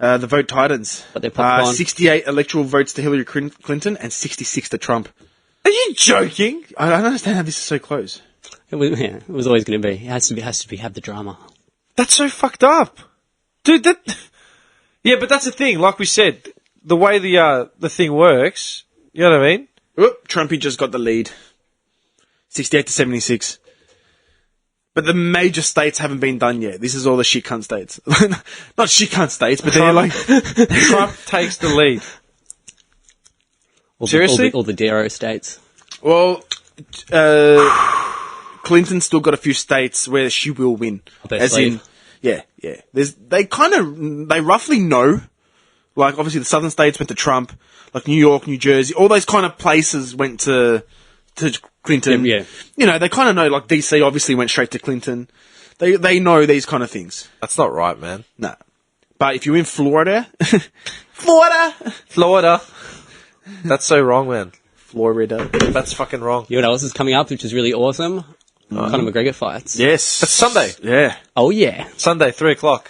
The vote tightens. But they're popcorn. 68 electoral votes to Hillary Clinton and 66 to Trump. Are you joking? I don't understand how this is so close. It was always going to be. It has to be, have the drama. That's so fucked up. Dude, yeah, but that's the thing. Like we said, the way the thing works, you know what I mean? Whoop, Trumpy just got the lead. 68 to 76. But the major states haven't been done yet. This is all the shit cunt states. Not shit cunt states, but they're like... Trump takes the lead. Seriously? All the Darrow states. Well, Clinton's still got a few states where she will win. As in, yeah. They roughly know. Like, obviously, the southern states went to Trump. Like, New York, New Jersey, all those kind of places went to Clinton. Yeah. You know, they kind of know, like, DC obviously went straight to Clinton. They know these kind of things. That's not right, man. No. But if you're in Florida... Florida! That's so wrong, man. Florida. That's fucking wrong. You know what else is coming up, which is really awesome? Conor McGregor fights. Yes. That's Sunday. Yeah. Oh yeah, Sunday, 3:00.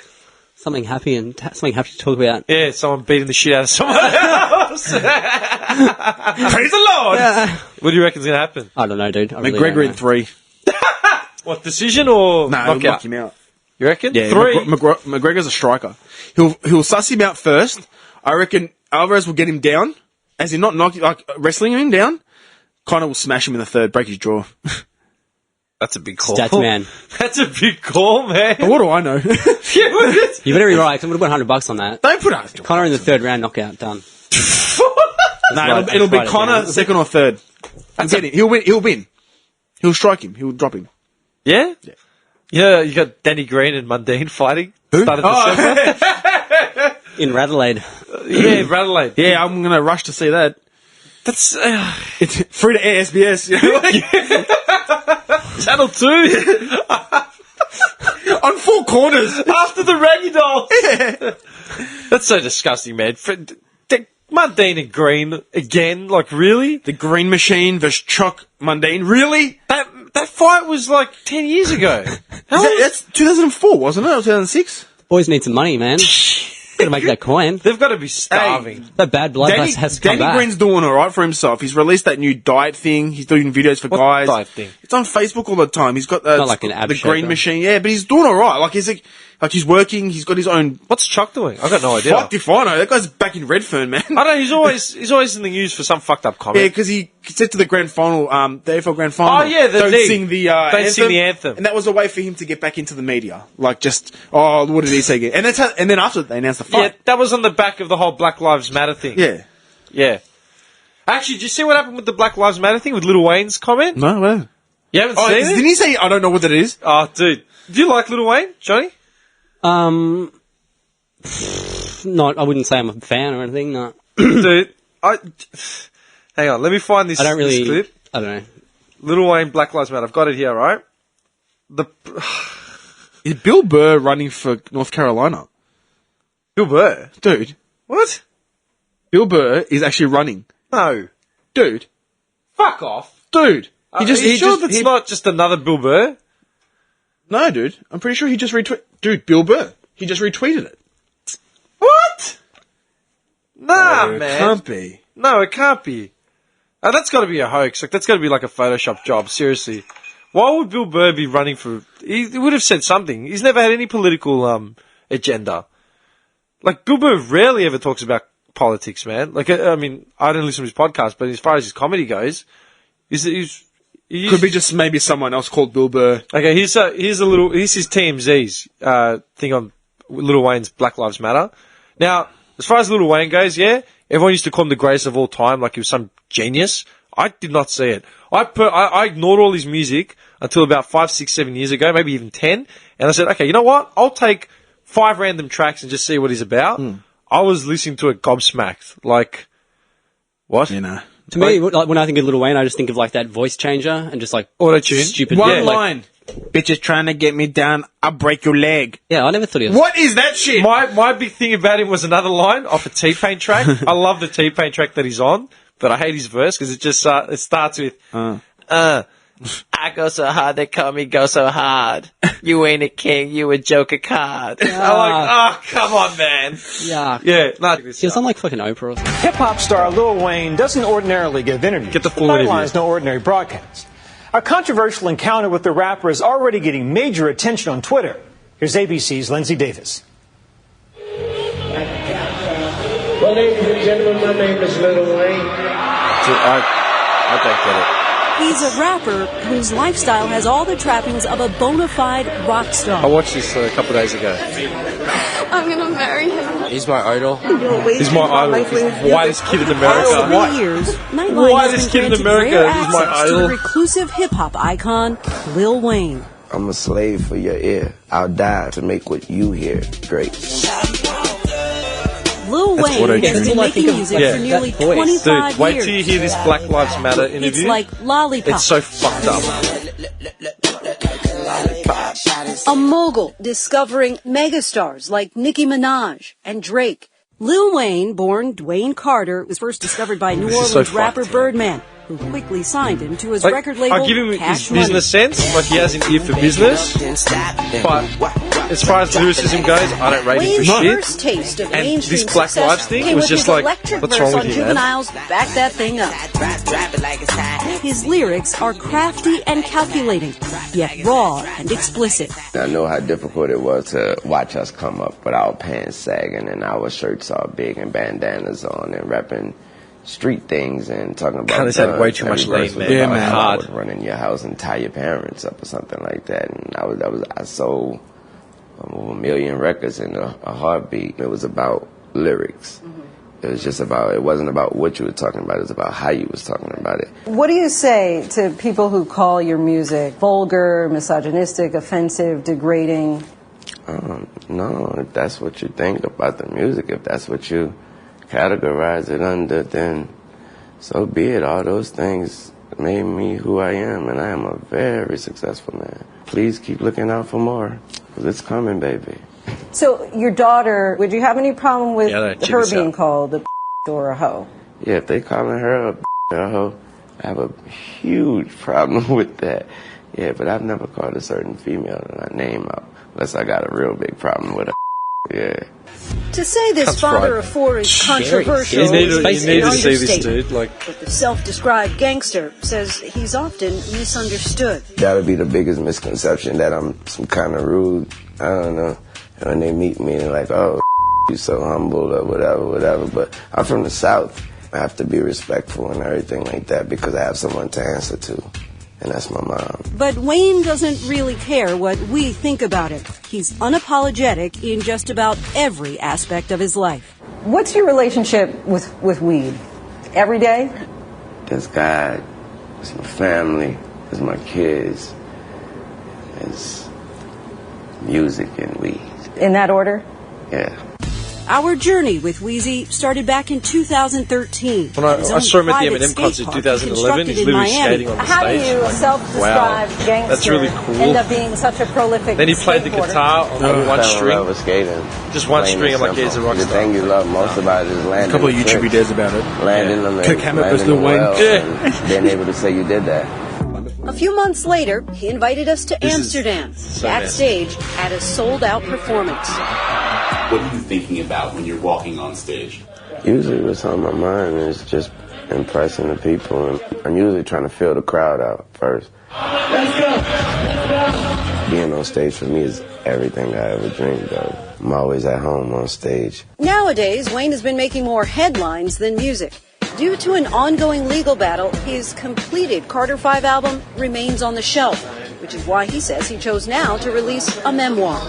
something happy to talk about. Yeah, someone beating the shit out of someone else. Praise the Lord! What do you reckon's going to happen? I don't know, dude. I really McGregor don't in know. 3. What, decision or No, he'll knockout? knock him out. You reckon? Yeah, 3? McGregor's a striker. He'll suss him out first. I reckon Alvarez will get him down, as in not knocking, like wrestling him down. Conor will smash him in the third, break his jaw. That's a big call. Stats man. That's a big call, man. But what do I know? You better be right, 'cause I would have won $100 on that. Don't put us. Conor in the third round, knockout, done. No, it'll be write it Conor down. second or third. He'll win. He'll win. He'll strike him. He'll drop him. Yeah? Yeah, you got Danny Green and Mundine fighting. Who? Started Oh. December. In Radelaide. Yeah, Radelaide. Yeah, I'm gonna rush to see that. That's It's free to air SBS. You know? Channel 2. On 4 corners. After the Raggy Doll. That's so disgusting, man. Mundine and Green again, like really? The Green Machine versus Chuck Mundine. Really? That fight was like 10 years ago. That's 2004, wasn't it? Or 2006? Boys need some money, man. Gotta make that coin. They've got to be starving. That bad blood has to come Danny back. Green's doing alright for himself. He's released that new diet thing. He's doing videos for What guys. diet thing? It's on Facebook all the time. He's got Not like an ab the shaker. Green Machine. Yeah, but he's doing alright. Like he's working. He's got his own. What's Chuck doing? I got no idea. Fuck if I know. That guy's back in Redfern, man. I know he's always in the news for some fucked up comment. Yeah, because he said to the grand final, the AFL grand final. Oh, yeah, don't knee. sing the Don't anthem. sing the anthem. And that was a way for him to get back into the media. Like just, what did he say again? And then after they announced the Yeah, fight. that was on the back of the whole Black Lives Matter thing. Yeah. Yeah. Actually, did you see what happened with the Black Lives Matter thing with Lil Wayne's comment? No, well. You haven't Oh, seen didn't it? he say I don't know what that is? Oh, dude. Do you like Lil Wayne, Johnny? Not. I wouldn't say I'm a fan or anything. No. Dude, hang on, let me find this, I don't really. this clip. I don't know. Lil Wayne, Black Lives Matter. I've got it here, right? Is Bill Burr running for North Carolina? Bill Burr. Dude. What? Bill Burr is actually running. No. Dude. Fuck off. Dude. Are you sure that's not just another Bill Burr? No, dude. I'm pretty sure he just retweeted. Dude, Bill Burr. He just retweeted it. What? Nah, It man. can't be. No, it can't be. That's got to be a hoax. Like, that's got to be like a Photoshop job. Seriously. Why would Bill Burr be running for... He would have said something. He's never had any political agenda. Like, Bill Burr rarely ever talks about politics, man. Like, I mean, I don't listen to his podcast, but as far as his comedy goes, he's Could be just maybe someone else called Bill Burr. Okay, here's his TMZ's thing on Lil Wayne's Black Lives Matter. Now, as far as Lil Wayne goes, yeah, everyone used to call him the greatest of all time, like he was some genius. I did not see it. I ignored all his music until about 5, 6, 7 years ago, maybe even 10, and I said, okay, you know what? I'll take 5 random tracks and just see what he's about. I was listening to it gobsmacked. Like, what? You know. To me, like, when I think of Lil Wayne, I just think of like that voice changer and just like Auto-tune? stupid. One yeah, like- line. Bitches trying to get me down, I'll break your leg. yeah, I never thought he was. What is that shit? My big thing about him was another line off a T-Pain track. I love the T-Pain track that he's on, but I hate his verse because it just it starts with I go so hard they call me go so hard. You ain't a king, you a joker card. I'm like, oh, come on, man. Yeah, Yeah, no. he was on like fucking Oprah or something. Hip-hop star Lil Wayne doesn't ordinarily give interviews. Get the full Nightline interview. is no ordinary broadcast. A controversial encounter with the rapper is already getting major attention on Twitter. Here's ABC's Lindsay Davis. Well, ladies and gentlemen, my name is Lil Wayne. I don't get it. He's a rapper whose lifestyle has all the trappings of a bona fide rock I star. watched this a couple of days ago. I'm gonna marry him. He's my idol. He's my idol. He's the whitest kid in For the past America. 3 years, Why Nightline this has kid been in granted America rare is my access to idol? the reclusive hip-hop icon, Lil Wayne. I'm a slave for your ear. I'll die to make what you hear great. Lil That's what I Wayne has dream. been making Yeah, music that for nearly voice. 25 Dude, wait years. till you hear this Black Lives Matter interview. It's like Lollipop. It's so fucked up. A mogul discovering megastars like Nicki Minaj and Drake. Lil Wayne, born Dwayne Carter, was first discovered by New This is so Orleans rapper fucked. Birdman, who quickly signed him to his Like, record label I give him Cash his Money. business sense, like he has an ear for business, but as far as lyricism goes, I don't rate him Wayne's for shit. first taste of And mainstream this Black success Lives thing came was with just his like, electric what's verse wrong on with you, man? Juvenile's Back That Thing Up. His lyrics are crafty and calculating, yet raw and explicit. I know how difficult it was to watch us come up with our pants sagging and our shirts all big and bandanas on and rapping street things and talking about God, this had way guns. too much Every verse lane, was man. Yeah, about man. how I Hard. would run in your house and tie your parents up or something like that. And I sold over 1 million records in a heartbeat. It was about lyrics. It was just about, it wasn't about what you were talking about, it was about how you was talking about it. What do you say to people who call your music vulgar, misogynistic, offensive, degrading? No, if that's what you think about the music, if that's what you categorize it under, then so be it. All those things made me who I am, and I am a very successful man. Please keep looking out for more, because it's coming, baby. So your daughter, would you have any problem with Yeah, no, check her this being out. called a or a hoe? Yeah, if they calling her a hoe, I have a huge problem with that. Yeah, but I've never called a certain female that I name out, unless I got a real big problem with her. Yeah. To say this That's father right. of four is Scary. controversial You need is to, Face you need an to see this understatement. dude. Like, But the self-described gangster says he's often misunderstood. That'll be the biggest misconception, that I'm some kind of rude. I don't know. And when they meet me, they're like, oh, you so humble or whatever. But I'm from the South. I have to be respectful and everything like that because I have someone to answer to. And that's my mom. But Wayne doesn't really care what we think about it. He's unapologetic in just about every aspect of his life. What's your relationship with weed? Every day? There's God, there's my family, there's my kids, there's music and weed. In that order? Yeah. Our journey with Wheezy started back in 2013. When I His saw own him at the private Eminem skate concert in park 2011, he's constructed in literally Miami. skating on the How do stage. you Like, self-described wow. gangster That's really cool. end up being such a prolific Then he played the skateboarder? guitar on one I fell in string. love with skating. Just one Plain string, and I'm like, yeah, he's a simple. rock The star. thing you love most about it is landing. A couple of the YouTube tricks. videos about it. Landing them, Kirk Hammett versus landing Lil Wayne. them well, Yeah. and being able to say you did that. A few months later, he invited us to This is Amsterdam, so backstage at a sold-out performance. What are you thinking about when you're walking on stage? Usually what's on my mind is just impressing the people, and I'm usually trying to fill the crowd out first. Let's go. Being on stage for me is everything I ever dreamed of. I'm always at home on stage. Nowadays, Wayne has been making more headlines than music. Due to an ongoing legal battle, his completed Carter 5 album remains on the shelf, which is why he says he chose now to release a memoir.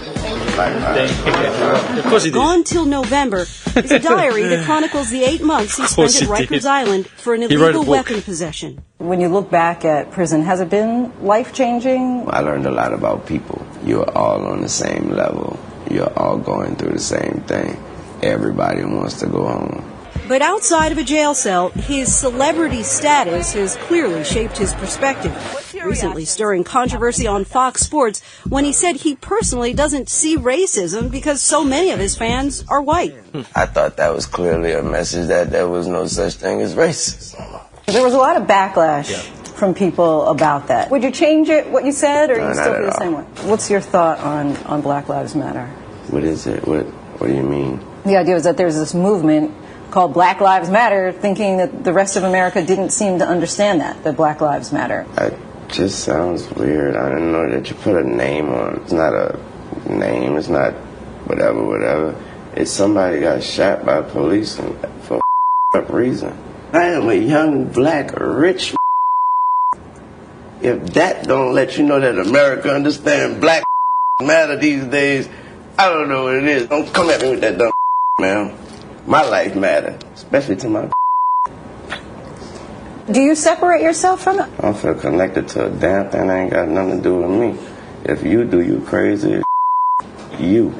Of course he did. Gone Till November is a diary that chronicles the 8 months he spent at Rikers Island for an illegal weapon possession. When you look back at prison, has it been life-changing? I learned a lot about people. You're all on the same level. You're all going through the same thing. Everybody wants to go home. But outside of a jail cell, his celebrity status has clearly shaped his perspective, recently stirring controversy on Fox Sports when he said he personally doesn't see racism because so many of his fans are white. I thought that was clearly a message that there was no such thing as racism. There was a lot of backlash from people about that. Would you change it, what you said, or you still feel the same way? What's your thought on Black Lives Matter? What is it? What do you mean? The idea is that there's this movement called Black Lives Matter, thinking that the rest of America didn't seem to understand that Black Lives Matter. It just sounds weird. I didn't know that you put a name on. It's not a name. It's not whatever. It's somebody got shot by police for a reason. I am a young, black, rich. If that don't let you know that America understands Black matter these days, I don't know what it is. Don't come at me with that dumb man. My life matter, especially to my. Do you separate yourself from it? I don't feel connected to a damn thing that ain't got nothing to do with me. If you do, you crazy. You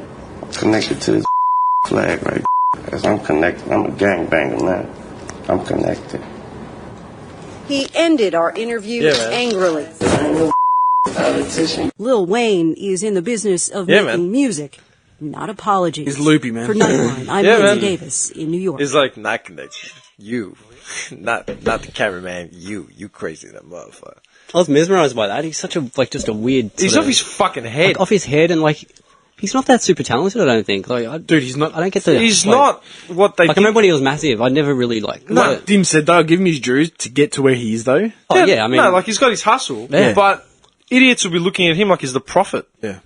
connected to this flag right. I'm connected. I'm a gangbanger, man. I'm connected. He ended our interview angrily. Lil Wayne is in the business of making music, not apologies. He's loopy, man. For Nightline, I'm Lindsay Davis in New York. He's like, not connected. You. not the cameraman. You crazy, that motherfucker. I was mesmerized by that. He's such a, just a weird... He's off his fucking head. Off his head, and, he's not that super talented, I don't think. Dude, he's not... I don't get the... He's not what they... I remember when he was massive, I never really, No, Dim said, though, give him his dues to get to where he is, though. Oh, yeah, I mean... No, he's got his hustle, but idiots will be looking at him like he's the prophet. Yeah.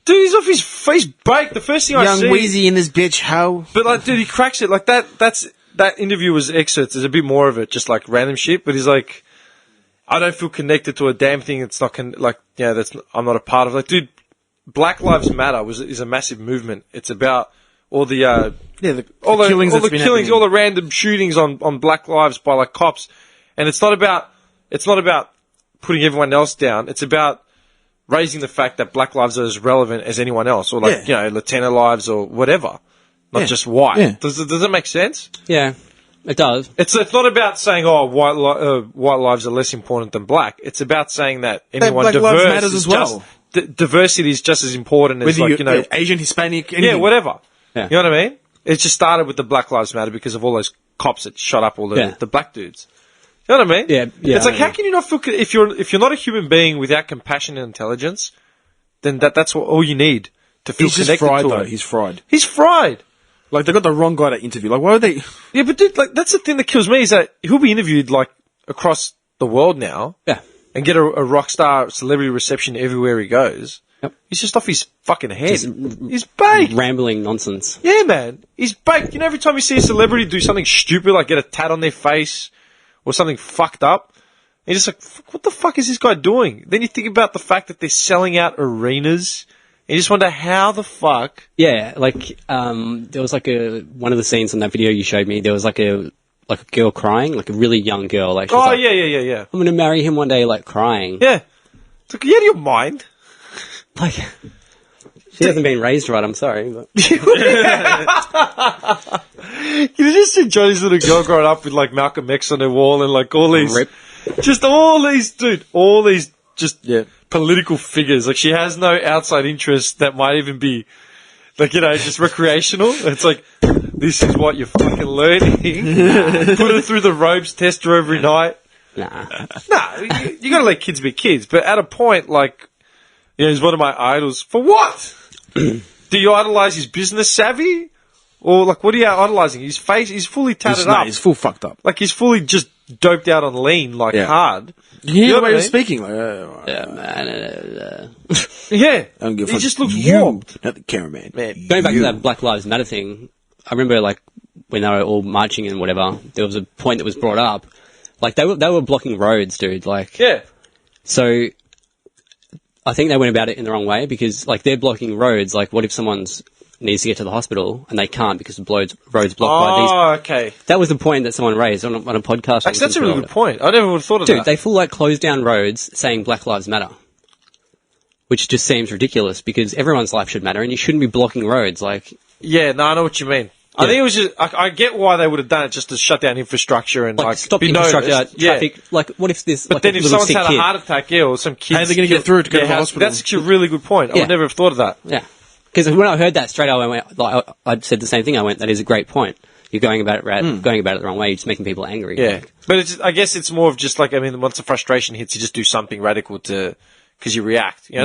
Dude, he's off his face baked. The first thing I see... Young Wheezy in this bitch, how... But, dude, he cracks it. That interview was excerpts. There's a bit more of it, just, random shit. But he's like, I don't feel connected to a damn thing that's not, I'm not a part of. Dude, Black Lives Matter is a massive movement. It's about all the killings, all the random shootings on black lives by, cops. And it's not about putting everyone else down. It's about raising the fact that black lives are as relevant as anyone else, or Latino lives or whatever, not just white. Yeah. Does that make sense? Yeah, it does. It's not about saying white lives are less important than black. It's about saying that anyone black diverse lives matters as well. Diversity is just as important as Asian, Hispanic, anything. Yeah, whatever. Yeah. You know what I mean? It just started with the Black Lives Matter because of all those cops that shot up all the black dudes. You know what I mean? Yeah. It's how can you not feel if you're not a human being without compassion and intelligence, then that's all you need to feel connected just fried, to though. it. He's fried. He's fried. They got the wrong guy to interview. Why would they? Yeah, but dude, that's the thing that kills me is that he'll be interviewed across the world now. Yeah. And get a rock star celebrity reception everywhere he goes. Yep. He's just off his fucking head. He's baked. Rambling nonsense. Yeah, man. He's baked. Every time you see a celebrity do something stupid, get a tat on their face or something fucked up, you're just what the fuck is this guy doing? Then you think about the fact that they're selling out arenas, and you just wonder how the fuck. Yeah, there was one of the scenes on that video you showed me, there was a girl crying, a really young girl. Yeah. I'm going to marry him one day, crying. Yeah. It's you out of your mind. She hasn't been raised right, I'm sorry. But. You just see Johnny's little girl growing up with Malcolm X on their wall and all these, Rip. just all these political figures. She has no outside interest that might even be, just recreational. It's this is what you're fucking learning. Put her through the ropes, test her every night. Nah, you gotta let kids be kids, but at a point, he's one of my idols. For what? Do you idolize his business savvy? Or, like, what are you idolizing? His face, he's fully tatted up. He's full fucked up. Like, he's fully just doped out on lean, like, hard. You hear the way he was what I mean? speaking? Like, Yeah, man. Yeah. I don't give a He fuck. just looks You, warped. not the cameraman. Man. Going back to that Black Lives Matter thing, I remember, like, when they were all marching and whatever, there was a point that was brought up. Like, they were blocking roads, dude. Like, Yeah. so I think they went about it in the wrong way because, like, they're blocking roads. Like, what if someone's needs to get to the hospital and they can't because the road's blocked by these? Oh, okay. That was the point that someone raised on a podcast. Actually, that's a really good point. I never would have thought of Dude, that. they full, like, closed down roads saying Black Lives Matter. Which just seems ridiculous because everyone's life should matter and you shouldn't be blocking roads. Like, Yeah, no, I know what you mean. I think it was just, I get why they would have done it just to shut down infrastructure and, like stop be infrastructure, noticed. traffic. Like, what if this? But like, then a if little someone's sick had kid, a heart attack, or some kids... How are they going to get through it to go to the hospital? That's actually a really good point. I Yeah. would never have thought of that. Yeah. Because when I heard that straight away, I went, like, I said the same thing. I went, that is a great point. You're going about it going about it the wrong way. You're just making people angry. Yeah. Like, But it's, I guess it's more of just like, I mean, once the frustration hits, you just do something radical because you react. You know,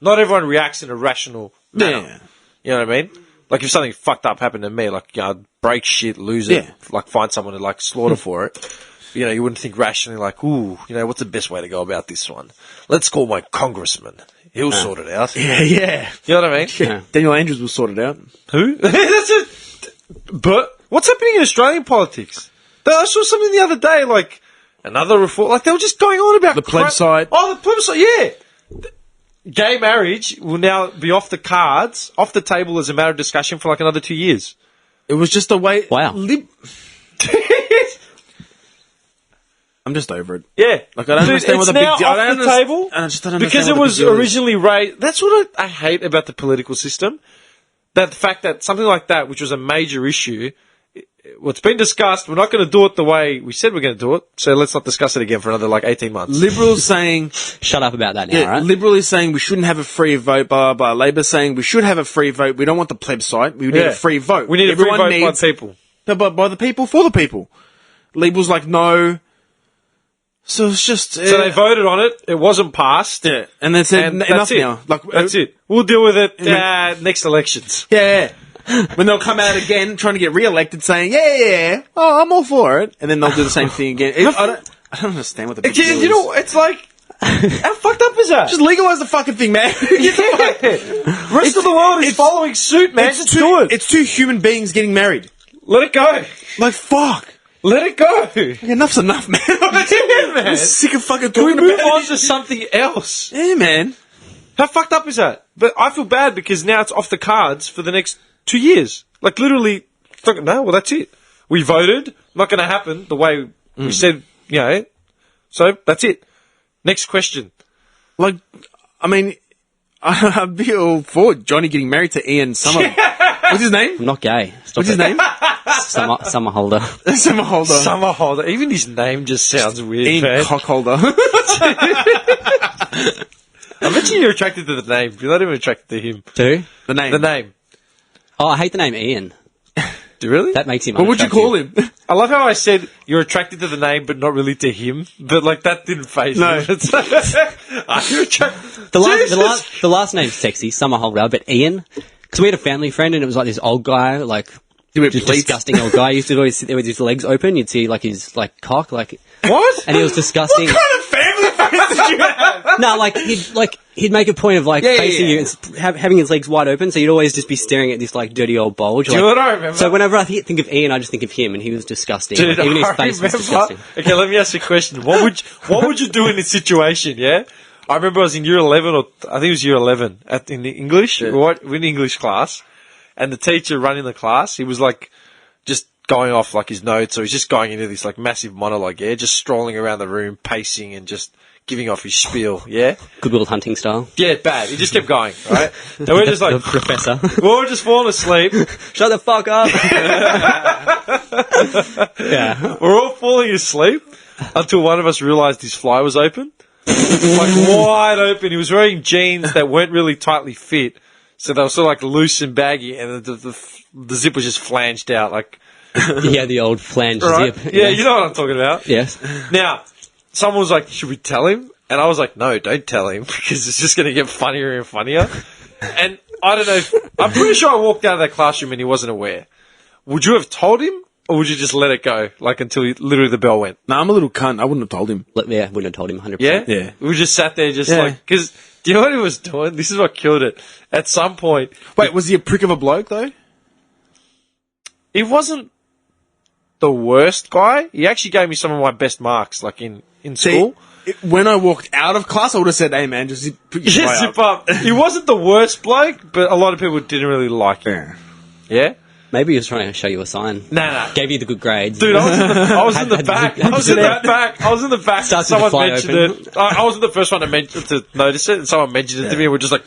not everyone reacts in a rational manner. Yeah. You know what I mean? Like if something fucked up happened to me, like, you know, I'd break shit, lose it, like find someone to like slaughter for it. You know, you wouldn't think rationally like, ooh, you know, what's the best way to go about this one? Let's call my congressman. He'll sort it out. Yeah, yeah. You know what I mean? Yeah. Daniel Andrews will sort it out. Who? That's it. But what's happening in Australian politics? I saw something the other day, like another reform. Like they were just going on about The plebiscite. Oh, the plebiscite. Yeah. Gay marriage will now be off the cards, off the table as a matter of discussion for like another 2 years. It was just a way. Wow. I'm just over it. Yeah. Like, I don't understand what the it's big now deal- I off don't the understand- table I just don't because understand it what the was big deal is. originally raised. That's what I hate about the political system. That the fact that something like that, which was a major issue, what's been discussed, we're not going to do it the way we said we're going to do it. So let's not discuss it again for another like 18 months. Liberals saying, shut up about that now, yeah, right? Liberal is saying we shouldn't have a free vote, blah, blah, blah. Labor saying we should have a free vote. We don't want the plebiscite. We need a free vote. We need a free vote by the people. By the people, for the people. Liberals like, no. So it's just... So they voted on it. It wasn't passed. Yeah. And they said, And enough that's it. now. Like, That's it. We'll deal with it next elections. Yeah. When they'll come out again trying to get re-elected saying, yeah, oh, I'm all for it. And then they'll do the same thing again. I don't understand what the big deal is. You know, it's like, how fucked up is that? Just legalize the fucking thing, man. Rest of the world is following suit, man. Just do it. It's two human beings getting married. Let it go. Like, fuck. Let it go. Like, enough's enough, man. Man. I'm sick of fucking Can we talking move about on it. to something else? Yeah, man. How fucked up is that? But I feel bad because now it's off the cards for the next 2 years. Like, literally, no, well, that's it. We voted. Not going to happen the way we said, you know. So, that's it. Next question. Like, I mean, I'd be all for Johnny getting married to Ian Summer. What's his name? I'm not gay. Stop What's his name? Summer holder. Summer Holder. Summer holder. Even his name just sounds weird, Ian man. Cockholder. I bet you're attracted to the name. You're not even attracted to him. Who? The name. The name. Oh, I hate the name Ian. Do you really? That makes him. What would you call him? I love how I said you're attracted to the name, but not really to him. But like that didn't phase No. me. Are you attracted? The last name's sexy, Summer holder, but Ian. Because we had a family friend, and it was like this old guy, like just disgusting old guy. He used to always sit there with his legs open. You'd see like his like cock, like What? and he was disgusting. What kind of family friends did you have? No, he'd make a point of like facing yeah. you and having his legs wide open, so you'd always just be staring at this like dirty old bulge. Do you know what I remember? So whenever I think of Ian, I just think of him, and he was disgusting. Dude, Like, even his I face was remember- disgusting. Okay, let me ask you a question. What would you do in this situation? Yeah, I remember I was in year 11, or I think it was year 11 in the English. Yeah. We're in English class, and the teacher running the class, he was like just going off like his notes, so he's just going into this like massive monologue. Yeah, just strolling around the room, pacing and just giving off his spiel. Yeah, Good Will Hunting style. yeah, bad. He just kept going. Right, and we're just The like professor. we're just falling asleep. Shut the fuck up. Yeah. We're all falling asleep until one of us realised his fly was open. Like wide open. He was wearing jeans that weren't really tightly fit. So they were sort of like loose and baggy, and the zip was just flanged out. Like, He had the old flange right? zip. Yeah, you know what I'm talking about. Yes. Now, someone was like, should we tell him? And I was like, no, don't tell him, because it's just going to get funnier and funnier. And I don't know. I'm pretty sure I walked out of that classroom and he wasn't aware. Would you have told him, or would you just let it go, like until literally the bell went? No, I'm a little cunt. I wouldn't have told him. Yeah, wouldn't have told him 100%. Yeah? Yeah. We just sat there because, do you know what he was doing? This is what killed it. At some point... Wait, was he a prick of a bloke, though? He wasn't the worst guy. He actually gave me some of my best marks, like in school. When I walked out of class, I would have said, hey, man, just put your Yeah, zip up. He wasn't the worst bloke, but a lot of people didn't really like him. Yeah? Maybe he was trying to show you a sign. Nah. Gave you the good grades. Dude, I was in the back. I was in the back. Starts with Someone the fly mentioned open. it. I wasn't the first one to notice it, and someone mentioned it to me, and we're just like,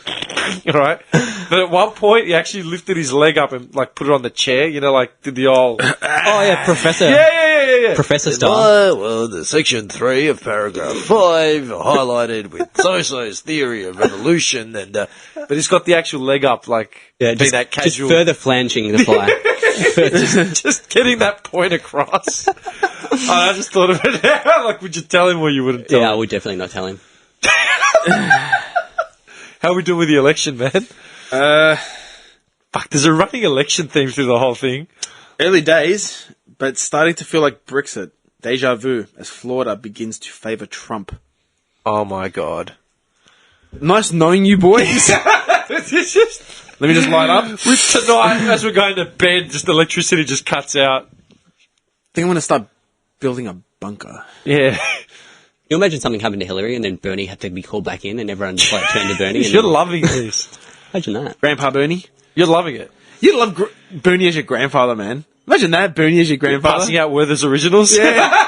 right? But at one point, he actually lifted his leg up and like put it on the chair, like did the old... Oh, yeah, Professor. Yeah. Professor style. Well, the section 3 of paragraph 5 highlighted with so-so's theory of evolution, and but he's got the actual leg up, like being that casual... Just further flanging the fly. just getting that point across. I just thought of it. Like, would you tell him or you wouldn't tell him? Yeah, I would definitely not tell him. How are we doing with the election, man? Fuck, there's a running election theme through the whole thing. Early days, but it's starting to feel like Brexit. Deja vu, as Florida begins to favour Trump. Oh my god. Nice knowing you, boys. Let me just light up. Tonight, as we're going to bed, just electricity just cuts out. I think I'm going to start building a bunker. Yeah. You imagine something happened to Hillary and then Bernie had to be called back in and everyone just turned to Bernie. You're loving this. Imagine that. Grandpa Bernie. You're loving it. You'd love Bernie as your grandfather, man. Imagine that, Bernie as your grandfather. Passing out Werther's Originals. Yeah.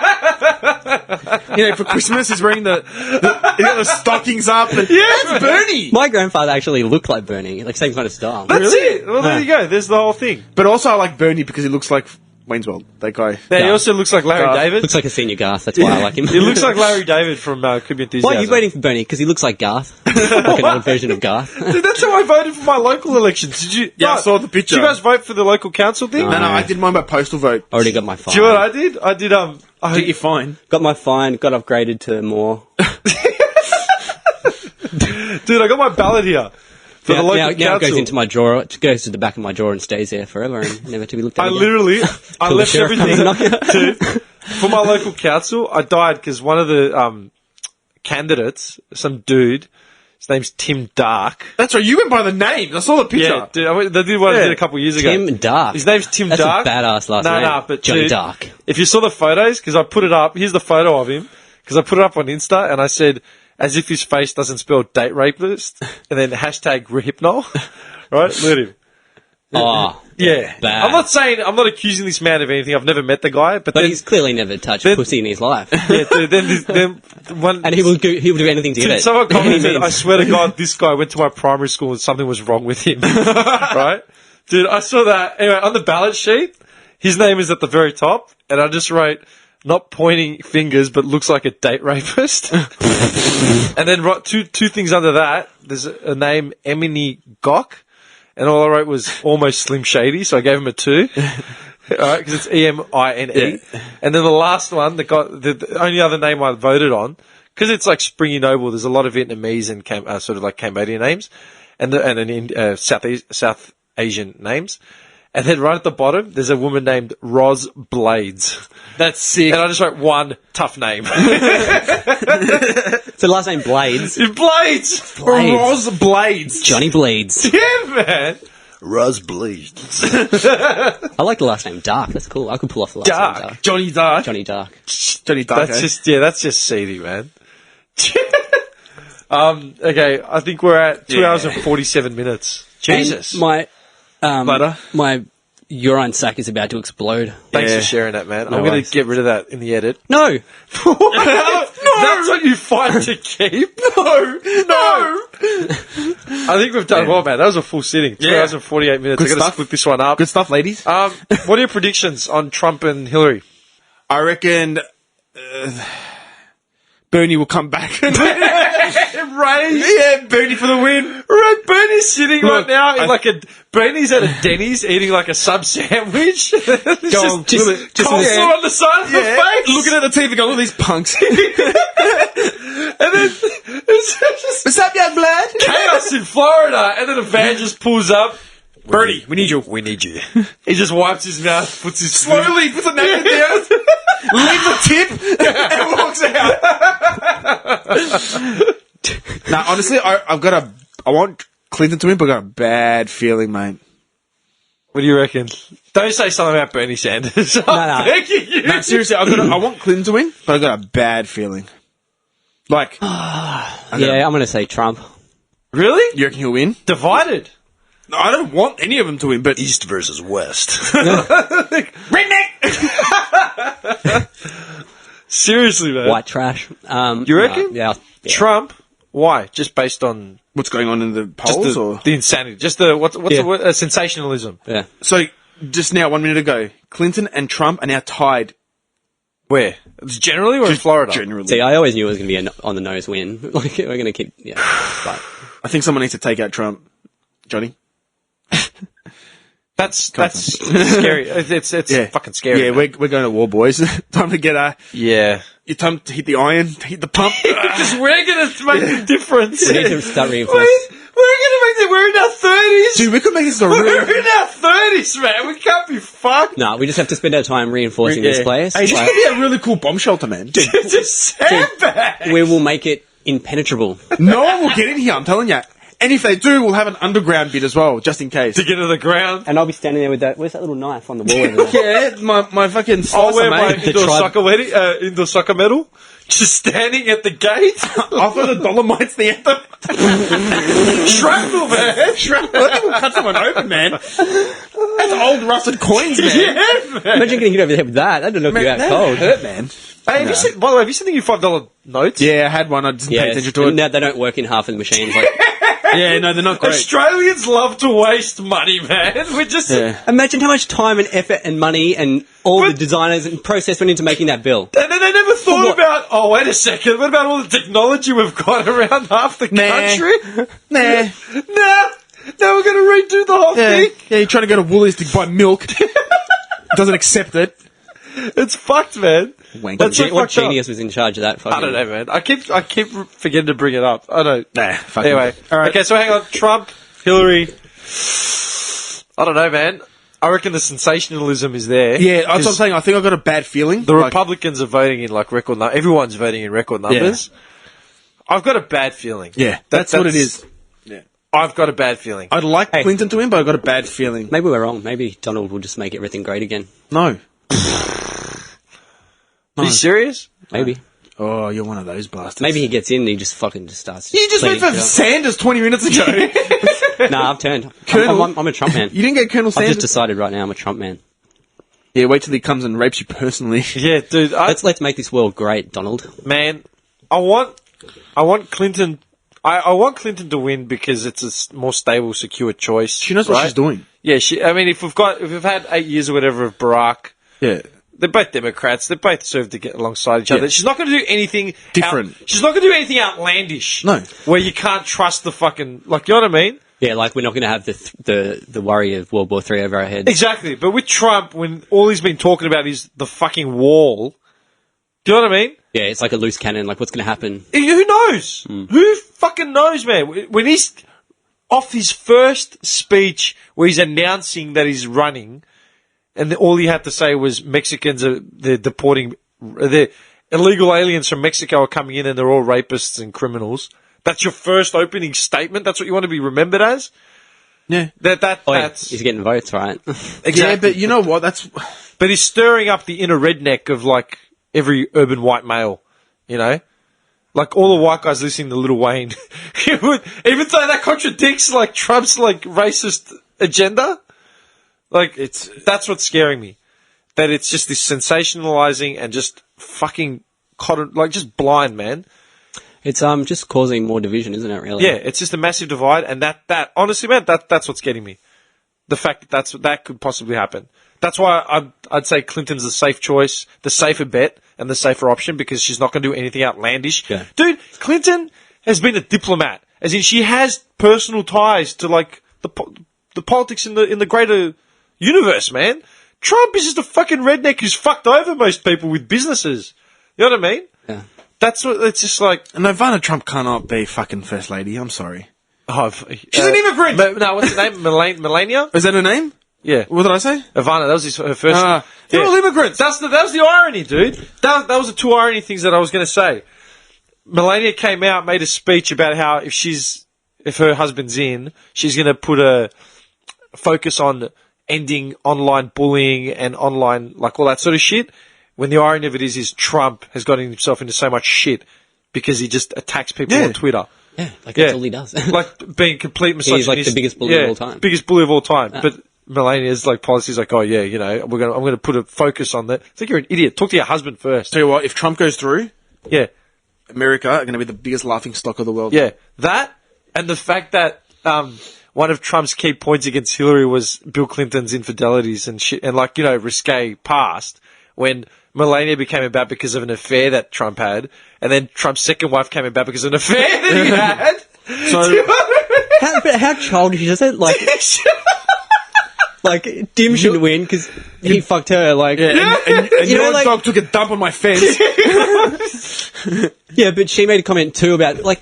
For Christmas, he's wearing he got the stockings up. And, that's Bernie! My grandfather actually looked like Bernie, like same kind of style. That's it. Well, there you go. There's the whole thing. But also I like Bernie because he looks like Wayne's World, that guy. Yeah, he also looks like Larry David. Looks like a senior Garth, that's why I like him. He looks like Larry David from Could Be Enthusiasm. Why are you waiting for Bernie? Because he looks like Garth. Like an old version of Garth. Dude, that's how I voted for my local elections. Did you? Yeah, I saw the picture. Did you guys vote for the local council thing? No, I did mine by postal vote. I already got my fine. Do you know what I did? I did, Get your fine. Got my fine, got upgraded to more. Dude, I got my ballot here. For the local council. Now it goes into my drawer. It goes to the back of my drawer and stays there forever and never to be looked at again. I left everything. Dude, for my local council, I died because one of the candidates, some dude, his name's Tim Dark. That's right, you went by the name. I saw the picture. Yeah, dude, they did what I did a couple of years ago. Tim Dark. His name's Tim That's Dark. That's a badass last name. No, but Johnny dude, Dark. If you saw the photos, because I put it up, here's the photo of him, because I put it up on Insta, and I said, as if his face doesn't spell date rapist, and then hashtag rehypnol. Right? Look at him. Oh, yeah. bad. I'm not accusing this man of anything. I've never met the guy, but then, he's clearly never touched pussy in his life. Yeah, dude, then one, and he will do anything to get it. Someone commented, I swear to God, this guy went to my primary school and something was wrong with him. Right? Dude, I saw that. Anyway, on the ballot sheet, his name is at the very top, and I just wrote, not pointing fingers, but looks like a date rapist. And then two things under that, there's a name, Emini Gok, and all I wrote was almost Slim Shady, so I gave him a 2. Alright, because it's Emine. Yeah. And then the last one, the only other name I voted on, because it's like Springy Noble, there's a lot of Vietnamese and sort of like Cambodian names, and then South Asian names. And then right at the bottom, there's a woman named Roz Blades. That's sick. And I just wrote one tough name. So last name Blades. Blades! Roz Blades. Johnny Blades. Yeah, man. Roz Blades. I like the last name Dark. That's cool. I could pull off the last name Dark. Johnny Dark. Johnny Dark. Johnny Dark. That's just seedy, man. Okay, I think we're at 2 hours and 47 minutes. Jesus. And my urine sac is about to explode. Thanks for sharing that, man. I'm going to get rid of that in the edit. No! No! That's what you fight to keep? No! I think we've done well, man. That was a full sitting. 2 hours and 48 minutes. Good I got to split this one up. Good stuff, ladies. What are your predictions on Trump and Hillary? I reckon Bernie will come back. Right? Yeah, Bernie for the win. Right, Bernie's sitting right now in Bernie's at a Denny's eating like a sub sandwich. Just coleslaw on the side of the face. Looking at the TV going, look at these punks. And then it's just What's up, young blood? chaos in Florida, and then a van just pulls up. Bernie, we need you. We need you. He just wipes his mouth, puts his Slowly puts a napkin down, leaves a tip, and walks out. Nah, honestly, I want Clinton to win, but I got a bad feeling, mate. What do you reckon? Don't say something about Bernie Sanders. I'm begging you. No, seriously, I want Clinton to win, but I got a bad feeling. Like, I'm going to say Trump. Really? you reckon he'll win? Divided. No, I don't want any of them to win, but East versus West. redneck. Seriously, man. White trash. You reckon? Yeah. Trump? Why? Just based on What's going on in the polls, just or the insanity? Just the what's Yeah. the word? Sensationalism? Yeah. so? Just now, 1 minute ago, Clinton and Trump are now tied. Where? Generally or in Florida? Generally, See, I always knew it was going to be an on the nose win. Like, we're going to keep, but I think someone needs to take out Trump. Johnny. That's scary. It's fucking scary. Yeah, man. we're going to war, boys. Time to get Yeah. time to hit the iron, to hit the pump. Just we're gonna make the difference. we need to start reinforcing. We're in our 30s. Dude, we could make this a We're real. in our 30s, man. We can't be fucked. No, we just have to spend our time reinforcing this place. Hey, this Like, could be a really cool bomb shelter, man. It's a sandbag. we will make it impenetrable. No one will get in here, I'm telling you. And if they do, we'll have an underground bit as well, just in case. To get to the ground. And I'll be standing there with that. Where's that little knife on the wall over there? Yeah, my fucking I'll wear my mate. indoor soccer medal. Just standing at the gate. I'll throw the Dolomites the anthem. Shrapnel, man. Shrapnel. I think we'll cut someone open, man. That's old rusted coins, man. Yeah, man. Imagine getting hit over the head with that. That'd knock you out That cold. hurt, man. Hey, have you seen, by the way, have you seen the new $5 notes? Yeah, I had one. I didn't pay attention to it. No, they don't work in half of the machines. Like, Yeah, no, they're not great. Australians love to waste money, man. We're just... Yeah. imagine how much time and effort and money and all the designers and process went into making that bill. And then they never thought about, oh, wait a second, what about all the technology we've got around half the country? Nah. Now we're going to redo the whole Yeah, thing. yeah, you're trying to go to Woolies to buy milk. Doesn't accept it. It's fucked, man. Wank. That's so What fucked up. genius was in charge of that? Fucking, I don't know, man. I keep forgetting to bring it up. I don't. Nah, fuck Anyway, it. All right. okay. So hang on, Trump, Hillary. I don't know, man. I reckon the sensationalism is there. Yeah, that's what I'm saying. I think I got a bad feeling. The Republicans are voting in like record numbers. Everyone's voting in record numbers. I've got a bad feeling. Yeah, that's what it is. Yeah. I've got a bad feeling. I'd like Clinton to win, but I've got a bad feeling. Maybe we're wrong. Maybe Donald will just make everything great again. No. Are you serious? Maybe. Oh, you're one of those bastards. Maybe he gets in and he just fucking just starts. You just went for Sanders 20 minutes ago. Nah, I've turned. Colonel- I'm a Trump man. You didn't get Colonel I've Sanders? just decided right now I'm a Trump man. Yeah, wait till he comes and rapes you personally. Yeah, dude. Let's make this world great, Donald. Man, I want Clinton. I want Clinton to win because it's a more stable, secure choice. She knows what she's doing. Yeah, I mean, if we've had 8 years or whatever of Barack, Yeah. they're both Democrats. They both serve to get alongside each other. She's not going to do anything Different. She's not going to do anything outlandish. No. Where you can't trust the fucking, like, you know what I mean? Yeah, like we're not going to have the worry of World War III over our heads. Exactly. But with Trump, when all he's been talking about is the fucking wall, do you know what I mean? Yeah, it's like a loose cannon. Like, what's going to happen? Who knows? Who fucking knows, man? When he's off his first speech where he's announcing that he's running, and all he had to say was Mexicans they're deporting, the illegal aliens from Mexico are coming in and they're all rapists and criminals. That's your first opening statement? That's what you want to be remembered as? Yeah. That's He's getting votes, right? exactly. Yeah, but you know what? But he's stirring up the inner redneck of, like, every urban white male, you know? Like, all the white guys listening to Lil Wayne. Even though that contradicts, like, Trump's, like, racist agenda. Like, that's what's scaring me. That it's just this sensationalizing and just fucking, just blind, man. It's just causing more division, isn't it, really? Yeah, it's just a massive divide, and that honestly, man, that's what's getting me. The fact that could possibly happen. That's why I'd say Clinton's the safe choice, the safer bet, and the safer option because she's not going to do anything outlandish. Yeah. Dude, Clinton has been a diplomat, as in she has personal ties to like the politics in the greater universe, man. Trump is just a fucking redneck who's fucked over most people with businesses. You know what I mean? Yeah. That's what, it's just like... And Ivana Trump cannot be fucking first lady. I'm sorry. She's an immigrant! No, what's her name? Melania? Is that her name? Yeah. What did I say? Ivana, that was her first... They're all immigrants! That was the irony, dude. That was the two irony things that I was going to say. Melania came out, made a speech about how if her husband's in, she's going to put a focus on ending online bullying and online, like, all that sort of shit. When the irony of it is Trump has gotten himself into so much shit because he just attacks people on Twitter. Yeah, like that's all he does. Like being complete misogynist. He's like the biggest bully of all time. Biggest bully of all time. But Melania's like policy's like, oh yeah, you know, I'm gonna put a focus on that. It's like you're an idiot. Talk to your husband first. Tell you what, if Trump goes through, America are going to be the biggest laughing stock of the world. Yeah, that and the fact that one of Trump's key points against Hillary was Bill Clinton's infidelities and shit, and like, you know, risque past when Melania became about because of an affair that Trump had, and then Trump's second wife came about because of an affair that he had. So, how childish is it? Like, like Dim shouldn't win because he fucked her. Like, and your dog took a dump on my fence. Yeah, but she made a comment too about like,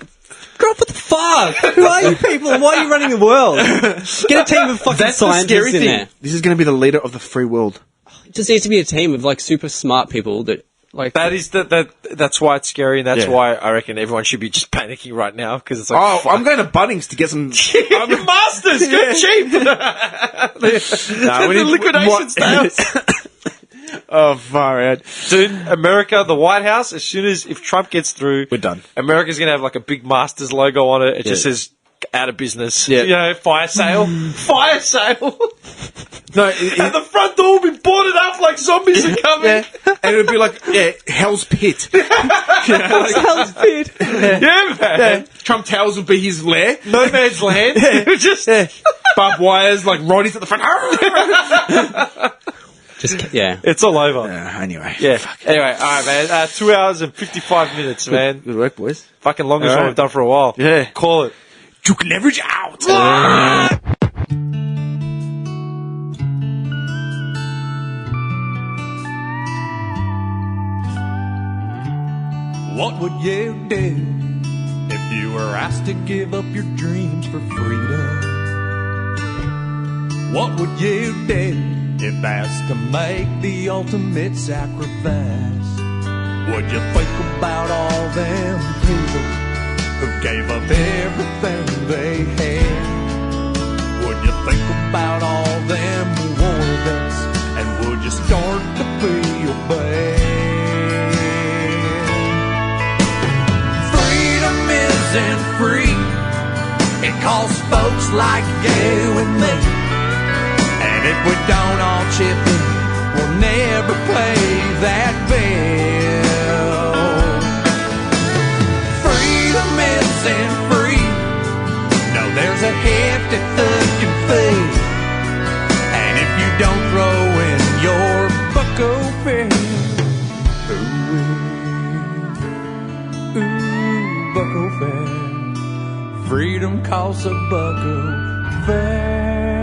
girl, what the fuck? Who are you people? And why are you running the world? Get a team of fucking scientists in there. This is going to be the leader of the free world. It just needs to be a team of like super smart people that like. That's why it's scary, and that's why I reckon everyone should be just panicking right now because it's like. Oh, I'm going to Bunnings to get some masters. Go cheap. The liquidation sales. Oh, far out. Dude, America, the White House, if Trump gets through, we're done. America's going to have like a big Masters logo on it. It just says out of business. Yeah. You know, fire sale. Fire sale. No, and the front door will be boarded up like zombies are coming. Yeah. And it'll be like, Hell's Pit. Hell's Pit. Yeah, man. Trump Towers will be his lair. No man's land. Just barbed wires, like Roddy's at the front. It's all over. Anyway. Yeah. Anyway, all right, man. 2 hours and 55 minutes, man. Good work, boys. Fucking longest one we've done for a while. Yeah. Call it. Juke leverage out. What would you do if you were asked to give up your dreams for freedom? What would you do if asked to make the ultimate sacrifice? Would you think about all them people who gave up everything they had? Would you think about all them war vets, and would you start to feel bad? Freedom isn't free. It costs folks like you and me. And if we don't all chip in, we'll never pay that bill. Freedom isn't free. No, there's a hefty fucking fee. And if you don't throw in your bucko fare, bucko fare. Freedom costs a bucko fare.